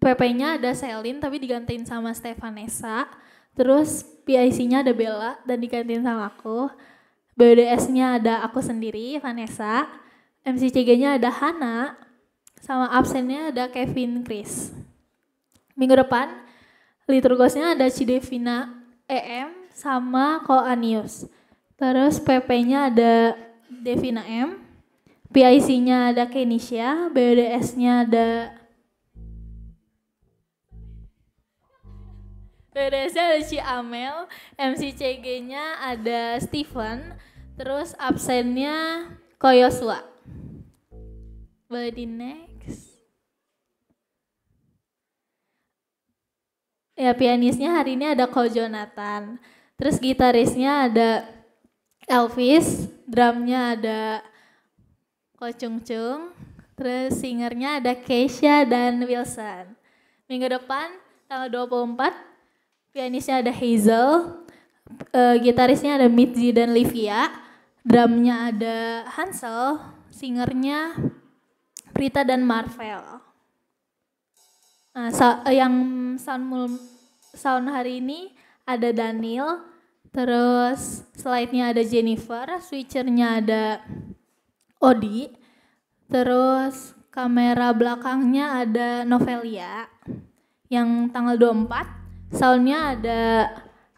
PP-nya ada Selin tapi digantiin sama Stefanesa. Terus PIC-nya ada Bella dan digantiin sama aku. BDS-nya ada aku sendiri, Vanessa. MCCG-nya ada Hana. Sama absennya ada Kevin Chris. Minggu depan liturgosnya ada Cidevina EM sama Ko Anius. Terus PP-nya ada Devina M. PIC-nya ada Kenisha, BDS-nya ada Ci Amel, MCCG-nya ada Steven, terus absennya Ko Yosua. Boleh di next. Ya, pianisnya hari ini ada Ko Jonathan. Terus gitarisnya ada Elvis, drumnya ada Ko Chung Chung, terus singernya ada Keisha dan Wilson. Minggu depan tanggal 24, pianisnya ada Hazel, gitarisnya ada Mitzi dan Livia, drumnya ada Hansel, singernya Prita dan Marvel. Nah, yang sound hari ini ada Daniel, terus slide-nya ada Jennifer, switchernya ada Odi, terus kamera belakangnya ada Novelia, yang tanggal 24. Soundnya ada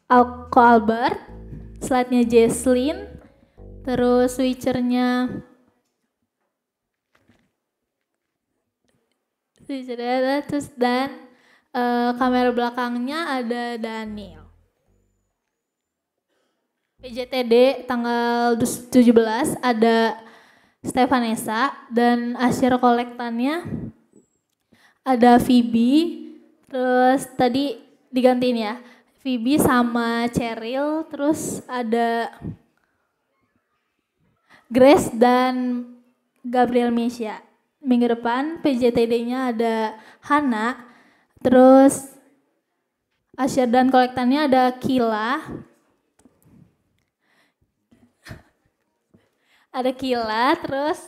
Alko Albert, slide-nya Jesslyn, terus switchernya terus dan kamera belakangnya ada Daniel. PJTD tanggal 17 ada Stefanesa dan asyir kolektannya ada Phoebe, terus tadi digantiin ya, Phoebe sama Cheryl, terus ada Grace dan Gabriel Mesya. Minggu depan PJTD-nya ada Hana, terus asyir dan kolektannya ada Kila, terus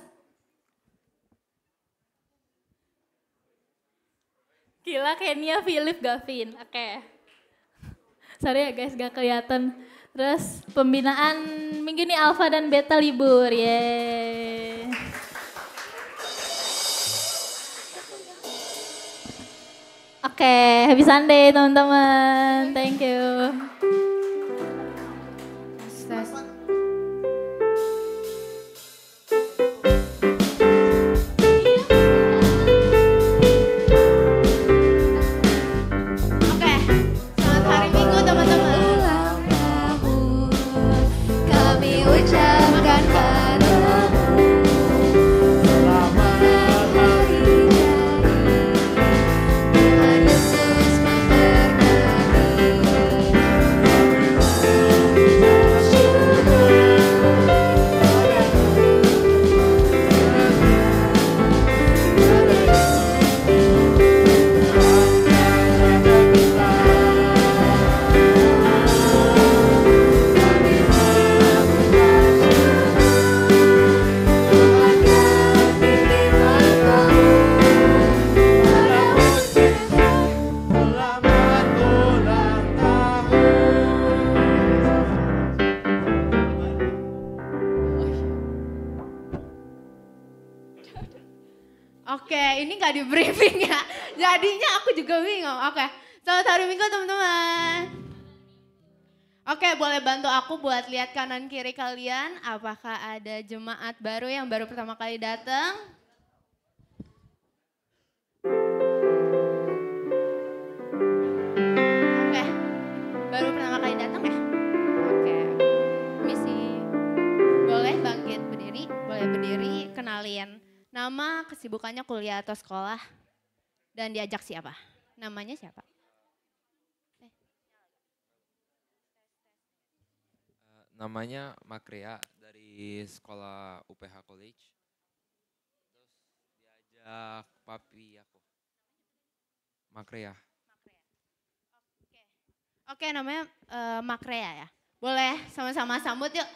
Kila, Kenia, Philip, Gavin. Oke. Sorry ya guys, gak kelihatan. Terus pembinaan minggu ini Alpha dan Beta libur. Yeay. Oke, happy Sunday teman-teman. Thank you. Oke, selamat hari Minggu teman-teman. Ulang tahun kami ucapkan padamu. Selamat hari jadi. Tuhan Yesus memberkati. Oke, ini nggak di briefing ya. Jadinya aku juga bingung. Oke, selamat hari Minggu teman-teman. Oke, boleh bantu aku buat lihat kanan kiri kalian. Apakah ada jemaat baru yang baru pertama kali datang? Oke, baru pertama kali datang ya? Oke, misi. Boleh bangkit berdiri, boleh berdiri, kenalin. Nama, kesibukannya kuliah atau sekolah, dan diajak siapa? Namanya siapa? Namanya Makrea dari sekolah UPH College. Terus diajak papi aku. Makrea. Oke, namanya Makrea ya. Boleh sama-sama sambut yuk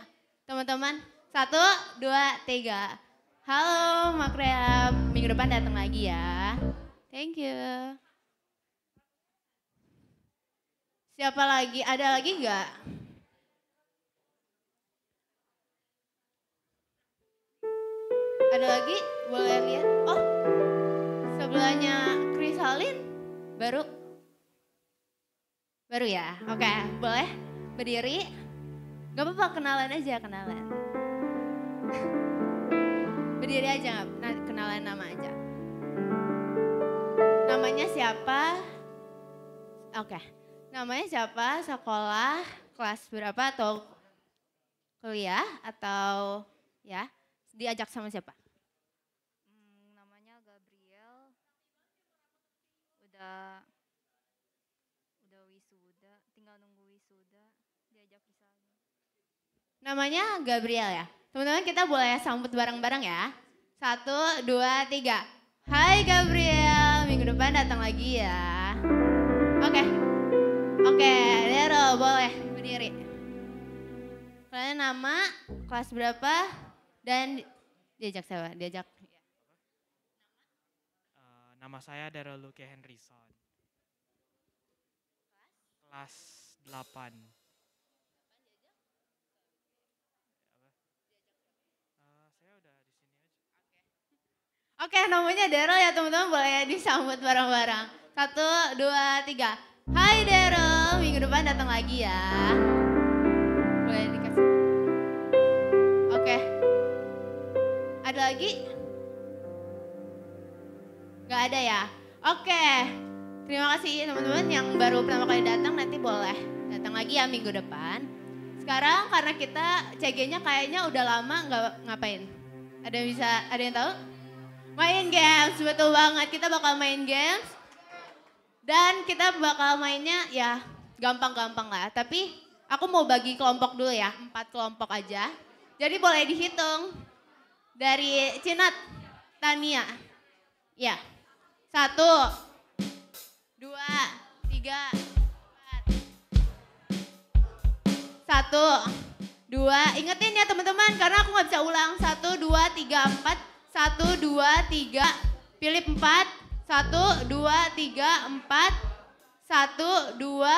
teman-teman. 1, 2, 3. Halo Makrea, minggu depan datang lagi ya. Thank you. Siapa lagi? Ada lagi nggak? Ada lagi? Boleh lihat? Oh, sebelahnya Krisalin baru? Baru ya? Oke, boleh berdiri? Gak apa-apa, kenalan aja, kenalan. Berdiri aja, kenalan nama aja. Namanya siapa? Oke, namanya siapa? Sekolah, kelas berapa atau kuliah atau ya? Diajak sama siapa? Namanya Gabriel. Udah wisuda, tinggal nunggu wisuda, diajak di sana. Namanya Gabriel ya. Teman-teman kita boleh sambut bareng-bareng ya. 1, 2, 3. Hai Gabriel, minggu depan datang lagi ya. Oke, Dero boleh berdiri. Kalian nama, kelas berapa, dan diajak siapa? Diajak. Nama saya Daryl Luke Henryson. Kelas 8. Saya udah di sini aja. Oke, namanya Daryl ya teman-teman, boleh disambut bareng-bareng. 1, 2, 3. Hai Daryl, minggu depan datang lagi ya. Boleh dikasih. Oke. Ada lagi? Gak ada ya? Oke. Terima kasih teman-teman yang baru pertama kali datang, nanti boleh datang lagi ya minggu depan. Sekarang karena kita CG-nya kayaknya udah lama nggak ngapain. Ada yang tahu? Main games, betul banget. Kita bakal main games. Dan kita bakal mainnya ya gampang-gampang lah. Tapi aku mau bagi kelompok dulu ya, 4 kelompok aja. Jadi boleh dihitung. Dari Cinat, Tania. Ya, 1, 2, 3, 4. 1, 2, ingetin ya teman-teman karena aku nggak bisa ulang. 1, 2, 3, 4. 1, 2, 3, Philip 4. 1, 2, 3, 4. 1, 2,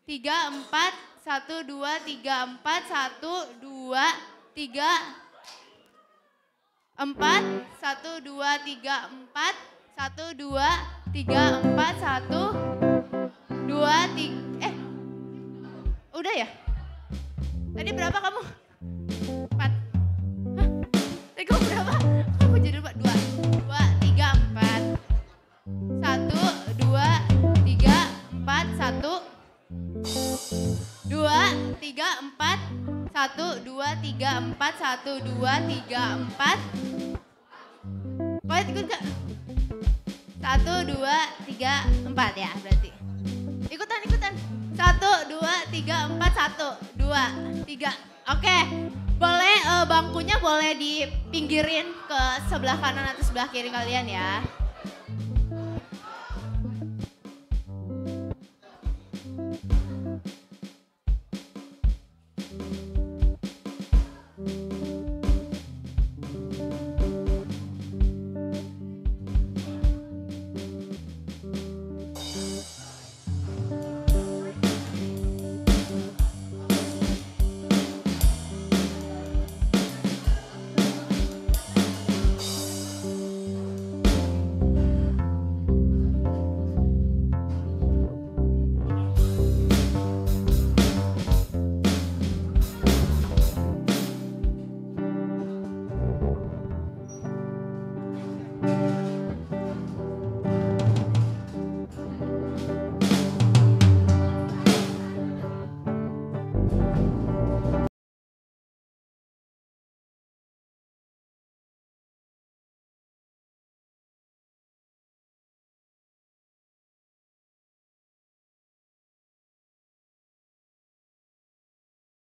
3, 4. 1, 2, 3, 4. 1, 2, 3, 4. 1, 2, 3, 4. 1, 2, 3, 4. 1, 2, 3, udah ya? Tadi berapa kamu? 4. Hah? Tadi kamu berapa? Aku jadi lupa. 2, 3, 4. 1, 2, 3, 4. 1, 2, 3, 4. 1, 2, 3, 4. 1, 2, 3, 4. Kalian ikut gak? 1, 2, 3, 4 ya berarti. Ikutan. 1, 2, 3, 4. 1, 2, 3. Oke. Boleh bangkunya boleh dipinggirin ke sebelah kanan atau sebelah kiri kalian ya.